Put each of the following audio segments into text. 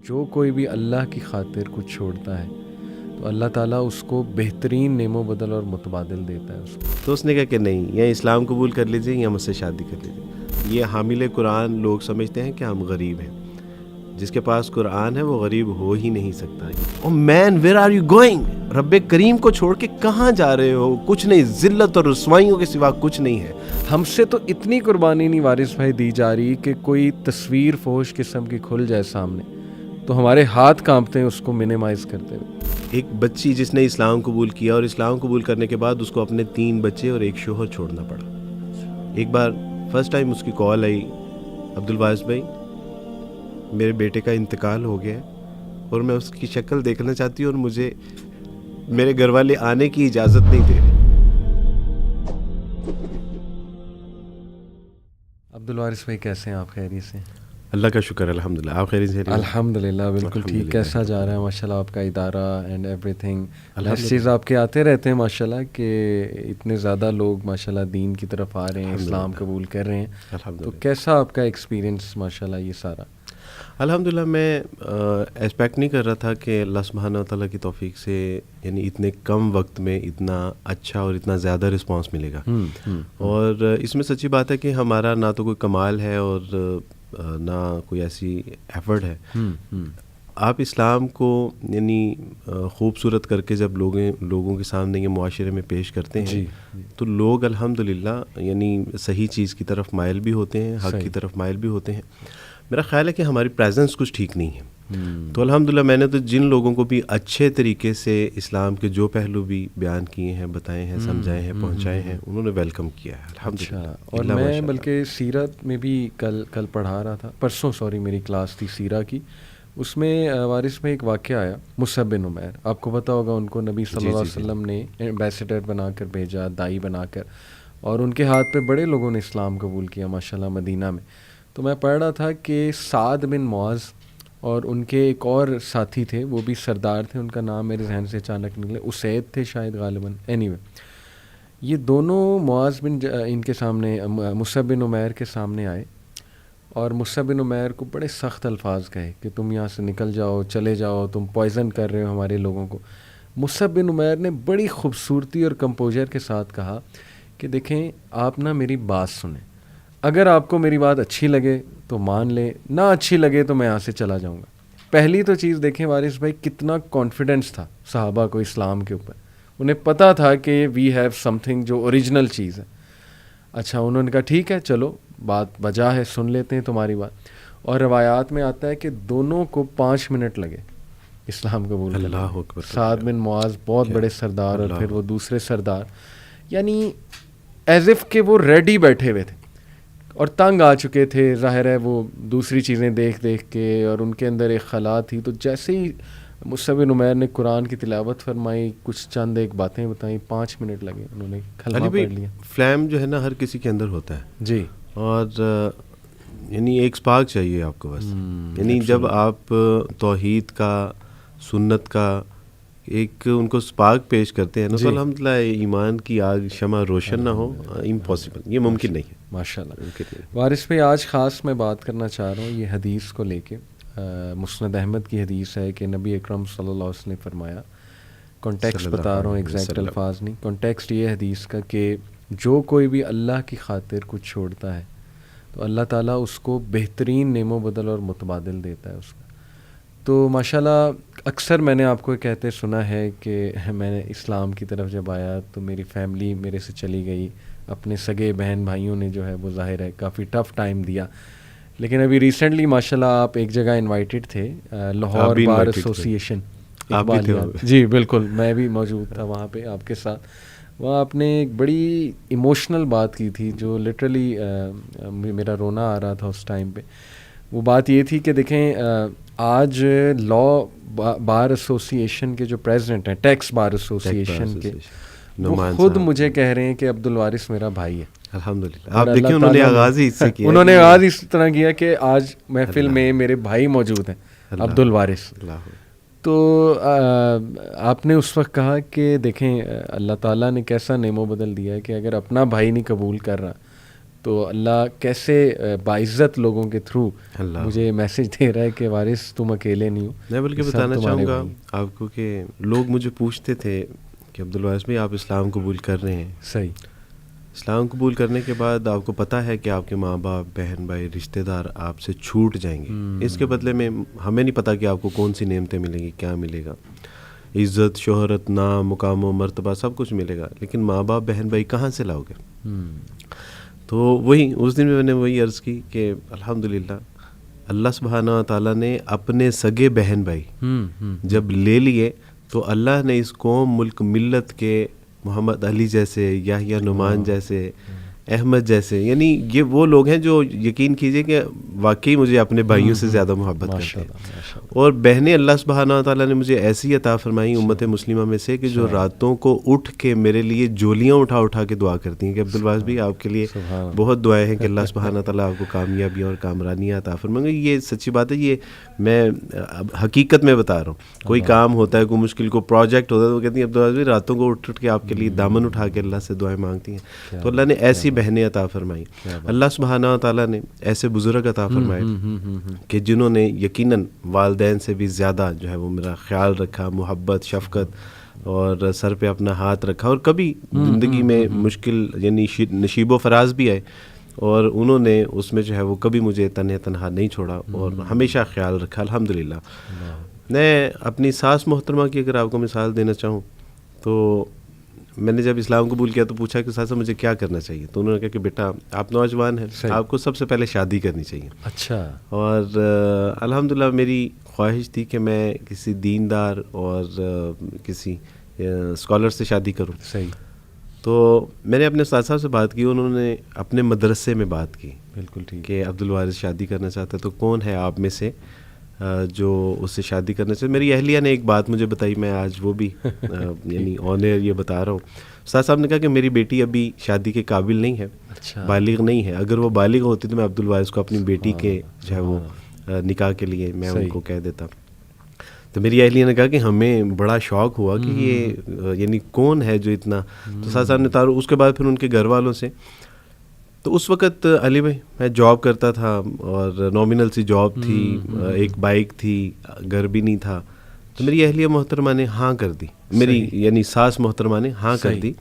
جو کوئی بھی اللہ کی خاطر کچھ چھوڑتا ہے تو اللہ تعالیٰ اس کو بہترین نعم و بدل اور متبادل دیتا ہے اس کو. تو اس نے کہا کہ نہیں، یا اسلام قبول کر لیجیے یا مجھ سے شادی کر لیجیے. یہ حامل قرآن لوگ سمجھتے ہیں کہ ہم غریب ہیں. جس کے پاس قرآن ہے وہ غریب ہو ہی نہیں سکتا. او مین ویئر آر یو گوئنگ؟ رب کریم کو چھوڑ کے کہاں جا رہے ہو؟ کچھ نہیں، ذلت اور رسوائیوں کے سوا کچھ نہیں ہے. ہم سے تو اتنی قربانی نہیں وارث بھائی دی جا رہی کہ کوئی تصویر فوش قسم کی کھل جائے سامنے تو ہمارے ہاتھ کانپتے ہیں اس کو منیمائز کرتے ہوئے. ایک بچی جس نے اسلام قبول کیا اور اسلام قبول کرنے کے بعد اس کو اپنے 3 بچے اور ایک شوہر چھوڑنا پڑا. ایک بار فرسٹ ٹائم اس کی کال آئی، عبدالواس بھائی میرے بیٹے کا انتقال ہو گیا ہے اور میں اس کی شکل دیکھنا چاہتی ہوں اور مجھے میرے گھر والے آنے کی اجازت نہیں دے رہے. عبدالوارث بھائی کیسے ہیں آپ؟ خیریت سے؟ اللہ کا شکر الحمدللہ. آپ خیریت سے؟ الحمدللہ بالکل ٹھیک. کیسا جا رہا ہے ماشاءاللہ آپ کا ادارہ اینڈ ایوری تھنگ؟ میسیج آپ کے آتے رہتے ہیں ماشاءاللہ کہ اتنے زیادہ لوگ ماشاءاللہ دین کی طرف آ رہے ہیں، اسلام قبول کر رہے ہیں. تو کیسا آپ کا ایکسپیرینس ماشاءاللہ یہ سارا؟ الحمدللہ میں ایکسپیکٹ نہیں کر رہا تھا کہ اللہ سبحانہ وتعالیٰ کی توفیق سے یعنی اتنے کم وقت میں اتنا اچھا اور اتنا زیادہ رسپانس ملے گا. اور اس میں سچی بات ہے کہ ہمارا نہ تو کوئی کمال ہے اور نہ کوئی ایسی ایفرٹ ہے. آپ اسلام کو یعنی خوبصورت کر کے جب لوگوں کے سامنے یہ معاشرے میں پیش کرتے ہیں تو لوگ الحمدللہ یعنی صحیح چیز کی طرف مائل بھی ہوتے ہیں، حق کی طرف مائل بھی ہوتے ہیں. میرا خیال ہے کہ ہماری پریزنس کچھ ٹھیک نہیں ہے. تو الحمدللہ میں نے تو جن لوگوں کو بھی اچھے طریقے سے اسلام کے جو پہلو بھی بیان کیے ہیں، بتائے ہیں، سمجھائے ہیں، پہنچائے ہیں، انہوں نے ویلکم کیا ہے الحمدللہ. اور میں بلکہ سیرت میں بھی کل پڑھا رہا تھا، پرسوں میری کلاس تھی سیرہ کی. اس میں وارث میں ایک واقعہ آیا مصعب بن عمیر. آپ کو پتہ ہوگا ان کو نبی صلی اللہ علیہ وسلم نے ایمبیسیڈر بنا کر بھیجا، دائی بنا کر، اور ان کے ہاتھ پہ بڑے لوگوں نے اسلام قبول کیا ماشاءاللہ مدینہ میں. تو میں پڑھ رہا تھا کہ سعد بن معاذ اور ان کے ایک اور ساتھی تھے، وہ بھی سردار تھے، ان کا نام میرے ذہن سے اچانک نکلے، اسید تھے شاید غالباً. اینی وے یہ دونوں معاذ بن ان کے سامنے مصعب بن عمیر کے سامنے آئے اور مصعب بن عمیر کو بڑے سخت الفاظ کہے کہ تم یہاں سے نکل جاؤ، چلے جاؤ، تم پوائزن کر رہے ہو ہمارے لوگوں کو. مصعب بن عمیر نے بڑی خوبصورتی اور کمپوزر کے ساتھ کہا کہ دیکھیں آپ نا میری بات سنیں، اگر آپ کو میری بات اچھی لگے تو مان لیں، نہ اچھی لگے تو میں یہاں سے چلا جاؤں گا. پہلی تو چیز دیکھیں وارث بھائی کتنا کانفیڈنس تھا صحابہ کو اسلام کے اوپر. انہیں پتہ تھا کہ وی ہیو سم تھنگ جو اوریجنل چیز ہے. اچھا انہوں نے کہا ٹھیک ہے چلو بات بجا ہے، سن لیتے ہیں تمہاری بات. اور روایات میں آتا ہے کہ دونوں کو 5 منٹ لگے اسلام قبول کرنے. اللہ اکبر. سعد بن معاذ بہت بڑے سردار اور پھر وہ دوسرے سردار، یعنی ایز اف کہ وہ ریڈی بیٹھے ہوئے تھے اور تنگ آ چکے تھے، ظاہر ہے وہ دوسری چیزیں دیکھ کے، اور ان کے اندر ایک خلا تھی. تو جیسے ہی مصعب بن عمیر نے قرآن کی تلاوت فرمائی، کچھ چند ایک باتیں بتائیں، 5 منٹ لگے انہوں نے کلمہ پڑھ لیا. فلیم جو ہے نا ہر کسی کے اندر ہوتا ہے جی، اور یعنی ایک سپارک چاہیے آپ کو بس. یعنی جب آپ توحید کا، سنت کا ایک ان کو سپارک پیش کرتے ہیں نا تو الحمدللہ ایمان کی آگ شمع روشن نہ ہو، امپاسبل، یہ ممکن نہیں ہے ماشاءاللہ. وارث پہ آج خاص میں بات کرنا چاہ رہا ہوں یہ حدیث کو لے کے. مسند احمد کی حدیث ہے کہ نبی اکرم صلی اللہ علیہ وسلم نے فرمایا، کانٹیکسٹ بتا رہا ہوں ایگزیکٹ الفاظ نہیں، کانٹیکسٹ یہ حدیث کا کہ جو کوئی بھی اللہ کی خاطر کچھ چھوڑتا ہے تو اللہ تعالیٰ اس کو بہترین نعم و بدل اور متبادل دیتا ہے اس کا. تو ماشاءاللہ اکثر میں نے آپ کو کہتے سنا ہے کہ میں نے اسلام کی طرف جب آیا تو میری فیملی میرے سے چلی گئی، اپنے سگے بہن بھائیوں نے جو ہے وہ ظاہر ہے کافی ٹف ٹائم دیا. لیکن ابھی ریسنٹلی ماشاءاللہ آپ ایک جگہ انوائٹیڈ تھے، لاہور بار ایسوسی ایشن. جی بالکل، میں بھی موجود تھا وہاں پہ آپ کے ساتھ. وہاں آپ نے ایک بڑی ایموشنل بات کی تھی جو لٹرلی میرا رونا آ رہا تھا اس ٹائم پہ. وہ بات یہ تھی کہ دیکھیں آج لا بار ایسوسی ایشن کے جو پریزیڈنٹ ہیں، ٹیکس بار ایسوسی ایشن کے، وہ خود مجھے کہہ رہے ہیں کہ عبدالوارث میرا بھائی ہے. الحمدللہ. آپ دیکھیں انہوں نے آغاز ہی اس سے کیا، انہوں نے آغاز اس طرح کیا کہ آج محفل میں میرے بھائی موجود ہیں عبدالوارث. تو آپ نے اس وقت کہا کہ دیکھیں اللہ تعالیٰ نے کیسا نعم و بدل دیا ہے کہ اگر اپنا بھائی نہیں قبول کر رہا تو اللہ کیسے باعزت لوگوں کے تھرو مجھے میسج دے رہا ہے کہ وارث تم اکیلے نہیں ہو. میں بلکہ بتانا چاہوں گا آپ کو کہ لوگ مجھے پوچھتے تھے کہ عبدالوارث بھائی آپ اسلام قبول کر رہے ہیں. صحیح. اسلام قبول کرنے کے بعد آپ کو پتہ ہے کہ آپ کے ماں باپ بہن بھائی رشتہ دار آپ سے چھوٹ جائیں گے. اس کے بدلے میں ہمیں نہیں پتہ کہ آپ کو کون سی نعمتیں ملیں گی, کیا ملے گا, عزت شہرت نام مقام و مرتبہ سب کچھ ملے گا, لیکن ماں باپ بہن بھائی کہاں سے لاؤ گے؟ تو وہی اس دن میں نے وہی عرض کی کہ الحمدللہ اللہ سبحانہ تعالیٰ نے اپنے سگے بہن بھائی جب لے لیے تو اللہ نے اس قوم ملک ملت کے محمد علی جیسے, یحییٰ نعمان جیسے, احمد جیسے, یعنی یہ وہ لوگ ہیں جو یقین کیجئے کہ واقعی مجھے اپنے بھائیوں سے زیادہ محبت کرتے ہیں. اور بہنیں اللہ سبحانہ تعالیٰ نے مجھے ایسی عطا فرمائی امت مسلمہ میں سے کہ جو راتوں کو اٹھ کے میرے لیے جولیاں اٹھا اٹھا کے دعا کرتی ہیں کہ عبدالوارث بھی آپ کے لیے بہت دعائیں ہیں کہ اللہ سبحانہ تعالیٰ آپ کو کامیابی اور کامرانیاں عطا فرمائیں. یہ سچی بات ہے, یہ میں حقیقت میں بتا رہا ہوں. کوئی کام ہوتا ہے, کوئی مشکل کو پروجیکٹ ہوتا ہے تو وہ کہتی ہیں عبدالوارث بھی راتوں کو اٹھ کے آپ کے لیے دامن اٹھا کے اللہ سے دعائیں مانگتی ہیں. تو اللہ نے ایسی بہنیں عطا فرمائی. اللہ سبحانہ تعالیٰ نے ایسے بزرگ عطا فرمائے کہ جنہوں نے یقیناً والدین سے بھی زیادہ جو ہے وہ میرا خیال رکھا, محبت شفقت, اور سر پہ اپنا ہاتھ رکھا. اور کبھی زندگی میں مشکل یعنی نشیب و فراز بھی آئے اور انہوں نے اس میں جو ہے وہ کبھی مجھے تنہا نہیں چھوڑا اور ہمیشہ خیال رکھا. الحمدللہ. میں اپنی ساس محترمہ کی اگر آپ کو مثال دینا چاہوں تو میں نے جب اسلام قبول کیا تو پوچھا کہ ساسا مجھے کیا کرنا چاہیے, تو انہوں نے کہا کہ بیٹا آپ نوجوان ہیں, آپ کو سب سے پہلے شادی کرنی چاہیے. اچھا. اور الحمدللہ میری خواہش تھی کہ میں کسی دیندار اور کسی اسکالر سے شادی کروں. صحیح. تو میں نے اپنے استاد صاحب سے بات کی, انہوں نے اپنے مدرسے میں بات کی. بالکل ٹھیک. کہ عبدالوارث شادی کرنا چاہتا ہے تو کون ہے آپ میں سے جو اس سے شادی کرنا چاہیے. میری اہلیہ نے ایک بات مجھے بتائی, میں آج وہ بھی یعنی آن ایئر یہ بتا رہا ہوں. استاد صاحب نے کہا کہ میری بیٹی ابھی شادی کے قابل نہیں ہے, بالغ نہیں ہے. اگر وہ بالغ ہوتی تو میں عبدالوارث کو اپنی بیٹی کے جو ہے وہ نکاح کے لیے میں ان کو کہہ دیتا. تو میری اہلیہ نے کہا کہ ہمیں بڑا شوق ہوا کہ یہ یعنی کون ہے جو اتنا. تو استاد صاحب نے اس کے بعد پھر ان کے گھر والوں سے, تو اس وقت علی بھائی میں جاب کرتا تھا اور نامنل سی جاب تھی, ایک بائک تھی, گھر بھی نہیں تھا. تو میری اہلیہ محترمہ نے ہاں کر دی, میری یعنی ساس محترمہ نے ہاں کر دی.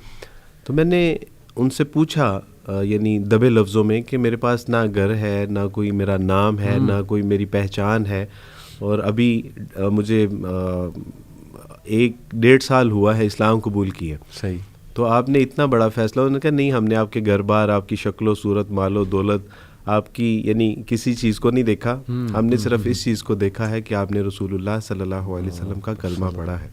تو میں نے ان سے پوچھا یعنی دبے لفظوں میں کہ میرے پاس نہ گھر ہے, نہ کوئی میرا نام ہے, نہ کوئی میری پہچان ہے, اور ابھی مجھے 1-1.5 سال ہوا ہے اسلام قبول کیے. صحیح. تو آپ نے اتنا بڑا فیصلہ, انہوں نے کہا نہیں ہم نے آپ کے گھر بار, آپ کی شکل و صورت, مال و دولت, آپ کی یعنی کسی چیز کو نہیں دیکھا, ہم نے صرف اس چیز کو دیکھا ہے کہ آپ نے رسول اللہ صلی اللہ علیہ وسلم کا کلمہ پڑھا ہے.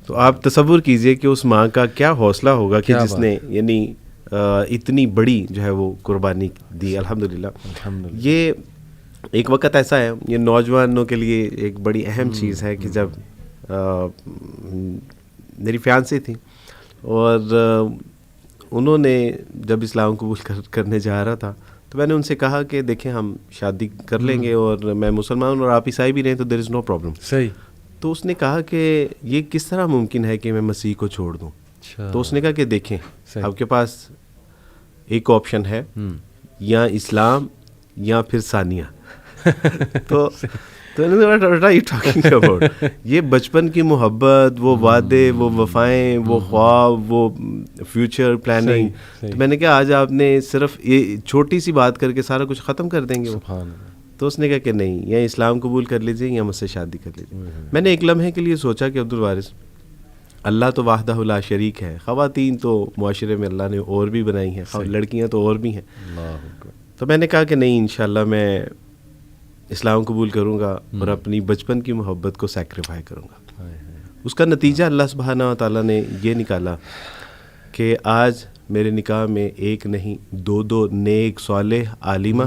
تو آپ تصور کیجئے کہ اس ماں کا کیا حوصلہ ہوگا کہ جس نے یعنی اتنی بڑی جو ہے وہ قربانی دی. الحمدللہ. یہ ایک وقت ایسا ہے, یہ نوجوانوں کے لیے ایک بڑی اہم چیز ہے کہ جب میری فیانسی تھی اور انہوں نے جب اسلام قبول کرنے جا رہا تھا تو میں نے ان سے کہا کہ دیکھیں ہم شادی کر لیں گے اور میں مسلمان اور آپ عیسائی بھی رہیں تو دیر از نو پرابلم. صحیح. تو اس نے کہا کہ یہ کس طرح ممکن ہے کہ میں مسیح کو چھوڑ دوں. تو اس نے کہا کہ دیکھیں آپ کے پاس ایک آپشن ہے, یا اسلام یا پھر ثانیہ. تو یہ بچپن کی محبت, وہ وعدے, وہ وفائیں, وہ خواب, وہ فیوچر پلاننگ. تو میں نے کہا آج آپ نے صرف یہ چھوٹی سی بات کر کے سارا کچھ ختم کر دیں گے. تو اس نے کہا کہ نہیں, یا اسلام قبول کر لیجیے یا مجھ سے شادی کر لیجیے. میں نے ایک لمحے کے لیے سوچا کہ عبدالوارث اللہ تو وحدہ لا شریک ہے, خواتین تو معاشرے میں اللہ نے اور بھی بنائی ہیں, لڑکیاں تو اور بھی ہیں. تو میں نے کہا کہ نہیں انشاءاللہ میں اسلام قبول کروں گا اور اپنی بچپن کی محبت کو سیکریفائی کروں گا. اس کا نتیجہ اللہ سبحانہ و تعالیٰ نے یہ نکالا کہ آج میرے نکاح میں ایک نہیں 2 نیک صالح عالمہ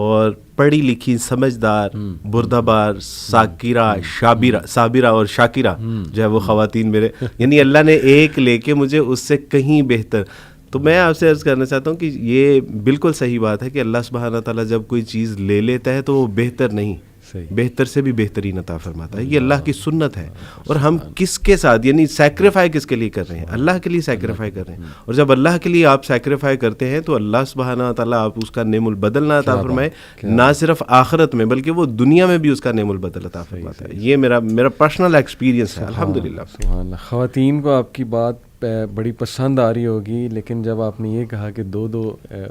اور پڑھی لکھی سمجھدار بردہ بار ساکرہ صابرہ اور شاکرہ جو ہے وہ خواتین میرے, یعنی اللہ نے ایک لے کے مجھے اس سے کہیں بہتر. تو میں آپ سے عرض کرنا چاہتا ہوں کہ یہ بالکل صحیح بات ہے کہ اللہ سبحانہ تعالیٰ جب کوئی چیز لے لیتا ہے تو وہ بہتر نہیں, بہتر سے بھی بہترین عطا فرماتا ہے. یہ اللہ کی سنت ہے. اور ہم کس کے ساتھ یعنی سیکریفائی کس کے لیے کر رہے ہیں؟ اللہ کے لیے سیکریفائی کر رہے ہیں. اور جب اللہ کے لیے آپ سیکریفائی کرتے ہیں تو اللہ سبحانہ و تعالیٰ آپ اس کا نعم البدل نہ عطا فرمائے, نہ صرف آخرت میں بلکہ وہ دنیا میں بھی اس کا نعم البدل عطا فرماتا ہے. یہ میرا پرسنل ایکسپیرینس ہے الحمدللہ. خواتین کو آپ کی بات بڑی پسند آ رہی ہوگی, لیکن جب آپ نے یہ کہا کہ 2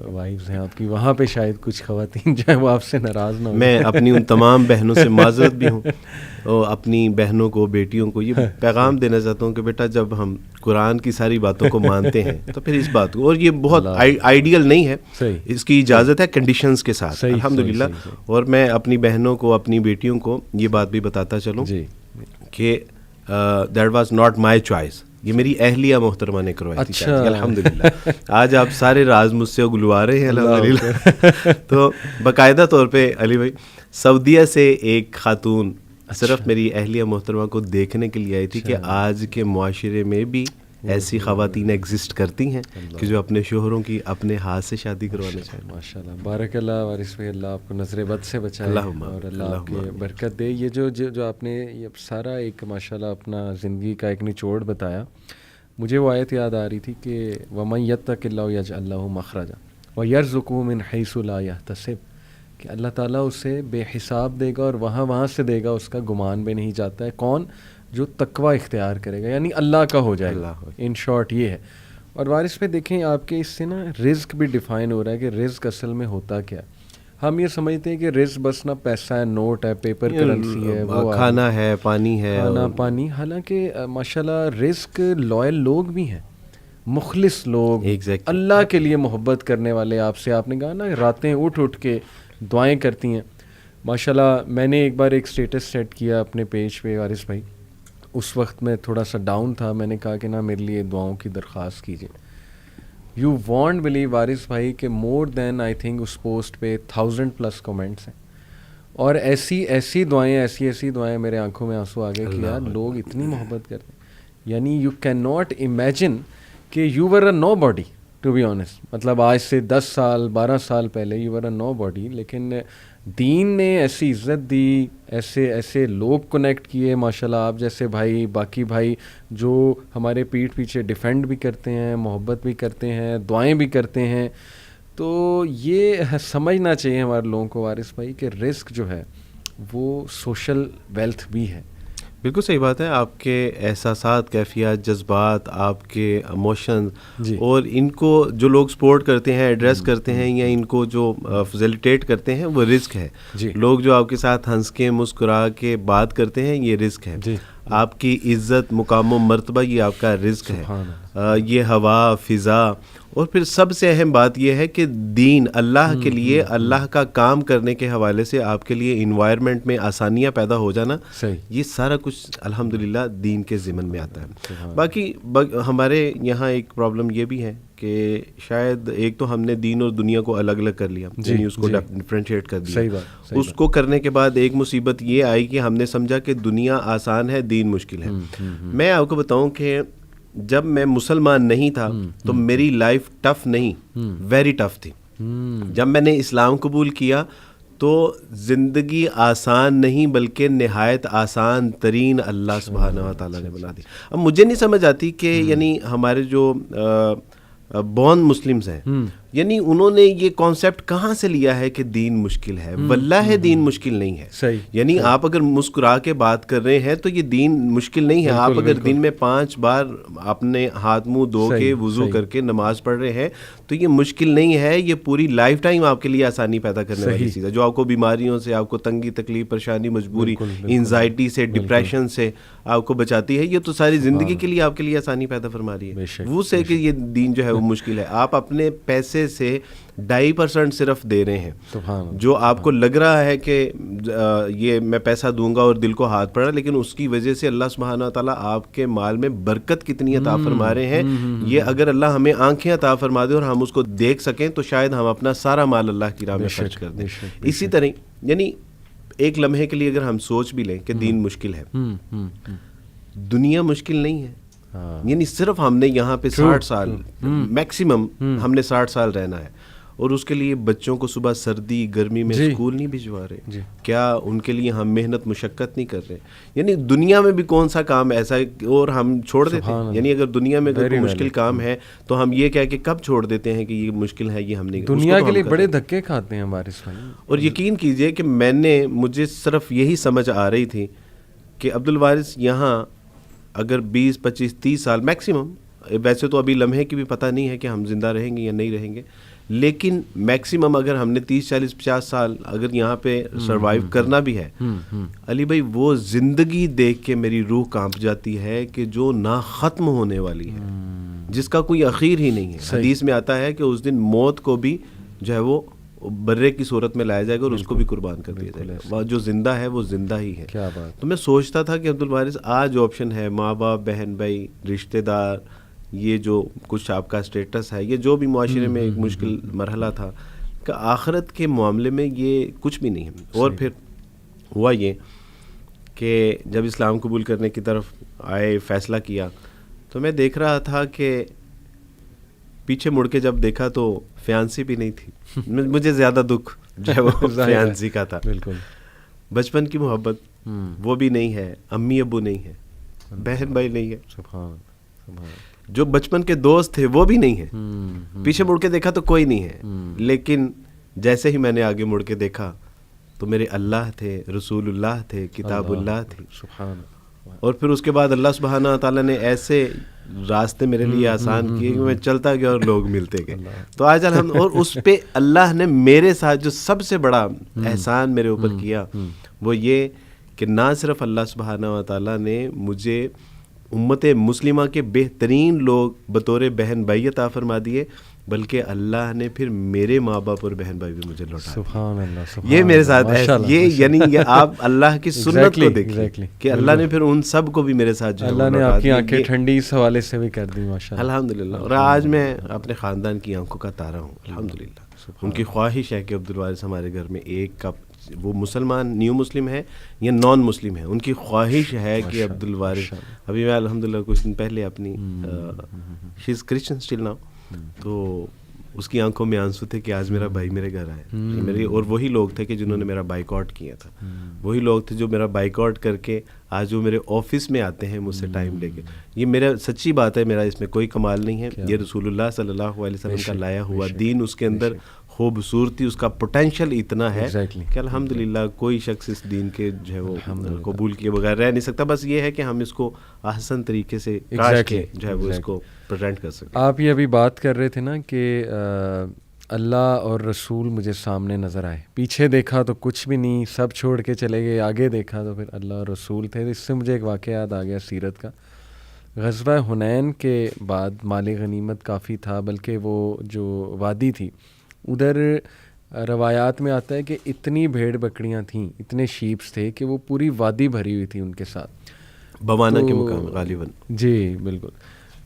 وائفز ہیں آپ کی, وہاں پہ شاید کچھ خواتین جو ہیں وہ آپ سے ناراض نہ ہو. میں اپنی ان تمام بہنوں سے معذرت بھی ہوں, اور اپنی بہنوں کو, بیٹیوں کو یہ پیغام دینا چاہتا ہوں کہ بیٹا جب ہم قرآن کی ساری باتوں کو مانتے ہیں تو پھر اس بات کو, اور یہ بہت آئیڈیل نہیں ہے, اس کی اجازت ہے کنڈیشنز کے ساتھ الحمدللہ. اور میں اپنی بہنوں کو, اپنی بیٹیوں کو یہ بات بھی بتاتا چلوں کہ that was not my choice, یہ میری اہلیہ محترمہ نے کروائی تھی شادی الحمدللہ. آج آپ سارے راز مجھ سے اگلوا رہے ہیں الحمدللہ. تو باقاعدہ طور پہ علی بھائی سعودیہ سے ایک خاتون صرف میری اہلیہ محترمہ کو دیکھنے کے لیے آئی تھی کہ آج کے معاشرے میں بھی ایسی خواتین ایگزسٹ کرتی ہیں کہ جو اپنے شوہروں کی اپنے ہاتھ سے شادی کروانا چاہیں. ماشاءاللہ, بارک اللہ وارث بھائی, اللہ آپ کو نظر بد سے بچائے اور اللہ آپ کی برکت دے. یہ جو آپ نے یہ سارا ایک ماشاءاللہ اپنا زندگی کا ایک نچوڑ بتایا, مجھے وہ آیت یاد آ رہی تھی کہ وَمَن يَتَّقِ اللَّهَ يَجْعَل لَهُ مَخْرَجًا وَيَرْزُقْهُ مِنْ حَيْثُ لَا يَحْتَسِبُ, کہ اللہ تعالیٰ اسے بے حساب دے گا اور وہاں سے دے گا, اس کا گمان بھی نہیں جاتا ہے. کون؟ جو تقوی اختیار کرے گا, یعنی اللہ کا ہو جائے گا. ان شارٹ یہ ہے. اور وارث پہ دیکھیں آپ کے اس سے نا رزق بھی ڈیفائن ہو رہا ہے کہ رزق اصل میں ہوتا کیا. ہم یہ سمجھتے ہیں کہ رزق بس نا پیسہ ہے, نوٹ ہے, پیپر کرنسی ہے, وہ کھانا ہے, پانی ہے, کھانا پانی. حالانکہ ماشاءاللہ رزق لوئل لوگ بھی ہیں, مخلص لوگ, اللہ کے لیے محبت کرنے والے. آپ سے آپ نے کہا نا راتیں اٹھ کے دعائیں کرتی ہیں. ماشاءاللہ میں نے ایک بار ایک اسٹیٹس سیٹ کیا اپنے پیج پہ وارث بھائی, اس وقت میں تھوڑا سا ڈاؤن تھا. میں نے کہا کہ نا میرے لیے دعاؤں کی درخواست کیجیے. یو وانٹ بلیو وارث بھائی کہ مور دین آئی تھنک اس پوسٹ پہ 1000+ کمنٹس ہیں, اور ایسی دعائیں میرے آنکھوں میں آنسو آ گئے کہ یار لوگ اتنی محبت کرتے ہیں. یعنی یو کین ناٹ امیجن کہ you were a nobody to be honest. مطلب آج سے 10 سال 12 سال پہلے you were a know body, لیکن دین نے ایسی عزت دی, ایسے لوگ کنیکٹ کیے ماشاءاللہ, آپ جیسے بھائی, باقی بھائی جو ہمارے پیٹھ پیچھے ڈیفینڈ بھی کرتے ہیں, محبت بھی کرتے ہیں, دعائیں بھی کرتے ہیں. تو یہ سمجھنا چاہیے ہمارے لوگوں کو وارث بھائی کہ رزق جو ہے وہ سوشل ویلتھ بھی ہے. بالکل صحیح بات ہے. آپ کے احساسات, کیفیات, جذبات, آپ کے ایموشنز, اور ان کو جو لوگ سپورٹ کرتے ہیں, ایڈریس کرتے ہیں, یا ان کو جو فیسیلیٹیٹ کرتے ہیں, وہ رزق ہے. لوگ جو آپ کے ساتھ ہنس کے مسکرا کے بات کرتے ہیں, یہ رزق ہے. آپ کی عزت, مقام و مرتبہ, یہ آپ کا رزق ہے. یہ ہوا, فضا, اور پھر سب سے اہم بات یہ ہے کہ دین, اللہ کے لیے اللہ کا کام کرنے کے حوالے سے آپ کے لیے انوائرمنٹ میں آسانیاں پیدا ہو جانا, یہ سارا کچھ الحمدللہ دین کے ضمن میں آتا ہے. باقی ہمارے یہاں ایک پرابلم یہ بھی ہے کہ شاید ایک تو ہم نے دین اور دنیا کو الگ الگ کر لیا, یعنی اس کو ڈفرینشیٹ کر دیا. اس کو کرنے کے بعد ایک مصیبت یہ آئی کہ ہم نے سمجھا کہ دنیا آسان ہے, دین مشکل ہے. میں آپ کو بتاؤں کہ جب میں مسلمان نہیں تھا تو میری لائف ٹف نہیں, ویری ٹف تھی. جب میں نے اسلام قبول کیا تو زندگی آسان نہیں بلکہ نہایت آسان ترین اللہ سبحانہ و تعالیٰ نے بنا دی. اب مجھے نہیں سمجھ آتی کہ یعنی ہمارے جو بورن مسلمز ہیں, یعنی انہوں نے یہ کانسیپٹ کہاں سے لیا ہے کہ دین مشکل ہے. واللہ دین مشکل نہیں ہے. یعنی آپ اگر مسکرا کے بات کر رہے ہیں تو یہ دین مشکل نہیں ہے. آپ اگر دن میں 5 بار اپنے ہاتھ منہ دھو کے وضو کر کے نماز پڑھ رہے ہیں تو یہ مشکل نہیں ہے. یہ پوری لائف ٹائم آپ کے لیے آسانی پیدا کرنے والی چیز ہے, جو آپ کو بیماریوں سے, آپ کو تنگی تکلیف, پریشانی, مجبوری, انزائٹی سے, ڈپریشن سے آپ کو بچاتی ہے. یہ تو ساری زندگی کے لیے آپ کے لیے آسانی پیدا فرما رہی ہے. وہ سے کہ یہ دین جو ہے وہ مشکل ہے. آپ اپنے پیسے سے 2.5% صرف دے رہے ہیں, جو آپ کو لگ رہا ہے کہ یہ میں پیسہ دوں گا اور دل کو ہاتھ پڑا, لیکن اس کی وجہ سے اللہ سبحانہ و تعالیٰ آپ کے مال میں برکت کتنی عطا فرما رہے ہیں. یہ اگر اللہ ہمیں آنکھیں عطا فرما دے اور ہم اس کو دیکھ سکیں تو شاید ہم اپنا سارا مال اللہ کی راہ میں خرچ کر دیں. اسی طرح یعنی ایک لمحے کے لیے اگر ہم سوچ بھی لیں کہ دین مشکل ہے, دنیا مشکل نہیں ہے. یعنی صرف ہم نے یہاں پہ 60 سال میکسیمم ہم نے 60 سال رہنا ہے, اور اس کے لیے بچوں کو صبح سردی گرمی میں اسکول نہیں بھجوا رہے؟ کیا ان کے لیے ہم محنت مشقت نہیں کر رہے؟ یعنی دنیا میں بھی کون سا کام ایسا ہے اور ہم چھوڑ دیتے ہیں؟ یعنی اگر دنیا میں کوئی مشکل کام ہے تو ہم یہ کہہ کے کب چھوڑ دیتے ہیں کہ یہ مشکل ہے، یہ ہم نہیں، دنیا کے لیے بڑے دھکے کھاتے ہیں ہمارے سامنے. اور یقین کیجئے کہ مجھے صرف یہی سمجھ آ رہی تھی کہ عبد الوارث یہاں اگر 20 25 30 سال میکسیمم، ویسے تو ابھی لمحے کی بھی پتہ نہیں ہے کہ ہم زندہ رہیں گے یا نہیں رہیں گے، لیکن میکسیمم اگر ہم نے 30 40 50 سال اگر یہاں پہ سروائیو کرنا بھی ہے، علی بھائی وہ زندگی دیکھ کے میری روح کانپ جاتی ہے کہ جو نہ ختم ہونے والی ہے، جس کا کوئی اخیر ہی نہیں ہے. حدیث میں آتا ہے کہ اس دن موت کو بھی جو ہے وہ برے کی صورت میں لایا جائے گا اور اس کو بھی قربان کر دیا جائے گا. جو زندہ ہے وہ زندہ ہی ہے. تو میں سوچتا تھا کہ عبد الوارث آج آپشن ہے، ماں باپ بہن بھائی رشتہ دار، یہ جو کچھ آپ کا اسٹیٹس ہے، یہ جو بھی معاشرے میں ایک مشکل مرحلہ تھا، کہ آخرت کے معاملے میں یہ کچھ بھی نہیں ہے. اور پھر ہوا یہ کہ جب اسلام قبول کرنے کی طرف آئے، فیصلہ کیا، تو میں دیکھ رہا تھا کہ پیچھے مڑ کے جب دیکھا تو فیانسی بھی نہیں تھی. مجھے زیادہ دکھ جو ہے وہ فیانسی کا تھا. بالکل بچپن کی محبت وہ بھی نہیں ہے، امی ابو نہیں ہے، بہن بھائی نہیں ہے، جو بچپن کے دوست تھے وہ بھی نہیں ہے. پیچھے مڑ کے دیکھا تو کوئی نہیں ہے، لیکن جیسے ہی میں نے آگے مڑ کے دیکھا تو میرے اللہ تھے، رسول اللہ تھے، کتاب اللہ تھی. اور پھر اس کے بعد اللہ سبحانہ تعالیٰ نے ایسے راستے میرے لیے آسان کیے کہ میں چلتا گیا اور لوگ ملتے گئے. تو آج اور اس پہ اللہ نے میرے ساتھ جو سب سے بڑا احسان میرے اوپر کیا وہ یہ کہ نہ صرف اللہ سبحانہ تعالیٰ نے مجھے امت مسلمہ کے بہترین لوگ بطور بہن بھائی عطا فرما دیے، بلکہ اللہ نے پھر میرے ماں باپ اور بہن بھائی بھی مجھے لوٹا. سبحان اللہ. یہ میرے ساتھ ہے، یعنی یہ آپ اللہ کی سنت کو دیکھیں کہ اللہ نے پھر ان سب کو بھی میرے ساتھ جو اللہ نے آپ کی آنکھیں ٹھنڈی اس حوالے سے بھی کر دی ماشاءاللہ. الحمدللہ. اور آج میں اپنے خاندان کی آنکھوں کا تارا ہوں الحمدللہ. ان کی خواہش ہے کہ عبد الوارث ہمارے گھر میں ایک کپ، وہ مسلمان نیو مسلم ہے یا نان مسلم ہے، ان کی خواہش ہے کہ عبد الوارث، ابھی میں الحمدللہ کچھ دن پہلے اپنی شی از کرسچن اسٹل ناؤ، تو اس کی آنکھوں میں آنسو تھے کہ آج میرا بھائی میرے گھر آئے. میرے اور وہی لوگ تھے کہ جنہوں نے میرا بائیک آؤٹ کیا تھا، وہی لوگ تھے جو میرا بائیک آؤٹ کر کے آج وہ میرے آفس میں آتے ہیں مجھ سے ٹائم لے کے. یہ میرا سچی بات ہے، میرا اس میں کوئی کمال نہیں ہے. یہ رسول اللہ صلی اللہ علیہ وسلم کا لایا ہوا دین، اس کے اندر خوبصورتی، اس کا پوٹینشیل اتنا ہے کہ الحمدللہ کوئی شخص اس دین کے جو ہے وہ قبول کیے بغیر رہ نہیں سکتا. بس یہ ہے کہ ہم اس کو احسن طریقے سے کاش کے جو ہے وہ اس کو پریزنٹ کر سکیں. آپ یہ ابھی بات کر رہے تھے نا کہ اللہ اور رسول مجھے سامنے نظر آئے، پیچھے دیکھا تو کچھ بھی نہیں، سب چھوڑ کے چلے گئے، آگے دیکھا تو پھر اللہ اور رسول تھے. اس سے مجھے ایک واقعہ یاد آ گیا سیرت کا. غزوہ حنین کے بعد مال غنیمت کافی تھا، بلکہ وہ جو وادی تھی ادھر روایات میں آتا ہے کہ اتنی بھیڑ بکریاں تھیں، اتنے شیپس تھے کہ وہ پوری وادی بھری ہوئی تھی ان کے ساتھ، بوانا کے مقام غالباً. جی بالکل.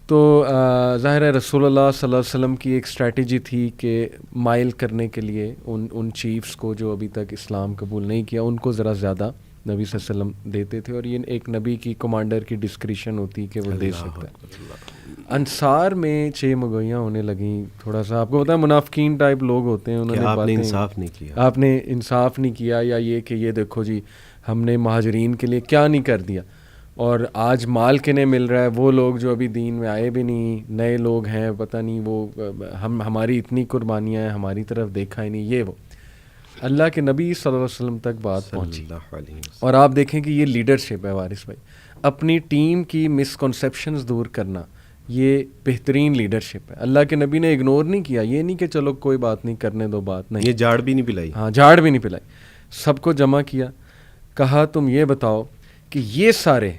تو ظاہر ہے رسول اللہ صلی اللہ علیہ وسلم کی ایک اسٹریٹجی تھی کہ مائل کرنے کے لیے ان چیفس کو جو ابھی تک اسلام قبول نہیں کیا ان کو ذرا زیادہ نبی صلی اللہ علیہ وسلم دیتے تھے، اور یہ ایک نبی کی کمانڈر کی ڈسکریشن ہوتی کہ وہ دے سکتا ہے. انصار میں 6 مگویاں ہونے لگیں. تھوڑا سا آپ کو پتا ہے منافقین ٹائپ لوگ ہوتے ہیں، انہوں نے آپ نے انصاف نہیں کیا، آپ نے انصاف نہیں کیا، یا یہ کہ یہ دیکھو جی ہم نے مہاجرین کے لیے کیا نہیں کر دیا، اور آج مال کنے مل رہا ہے. وہ لوگ جو ابھی دین میں آئے بھی نہیں، نئے لوگ ہیں، پتہ نہیں وہ ہماری اتنی قربانیاں ہیں، ہماری طرف دیکھا ہی نہیں. یہ وہ اللہ کے نبی صلی اللہ علیہ وسلم تک بات پہنچی. اور آپ دیکھیں کہ یہ لیڈرشپ ہے وارث بھائی، اپنی ٹیم کی مسکنسیپشنز دور کرنا، یہ بہترین لیڈرشپ ہے. اللہ کے نبی نے اگنور نہیں کیا، یہ نہیں کہ چلو کوئی بات نہیں کرنے دو بات، نہیں، یہ جھاڑ بھی نہیں پلائی. ہاں جھاڑ بھی نہیں پلائی، سب کو جمع کیا، کہا تم یہ بتاؤ کہ یہ سارے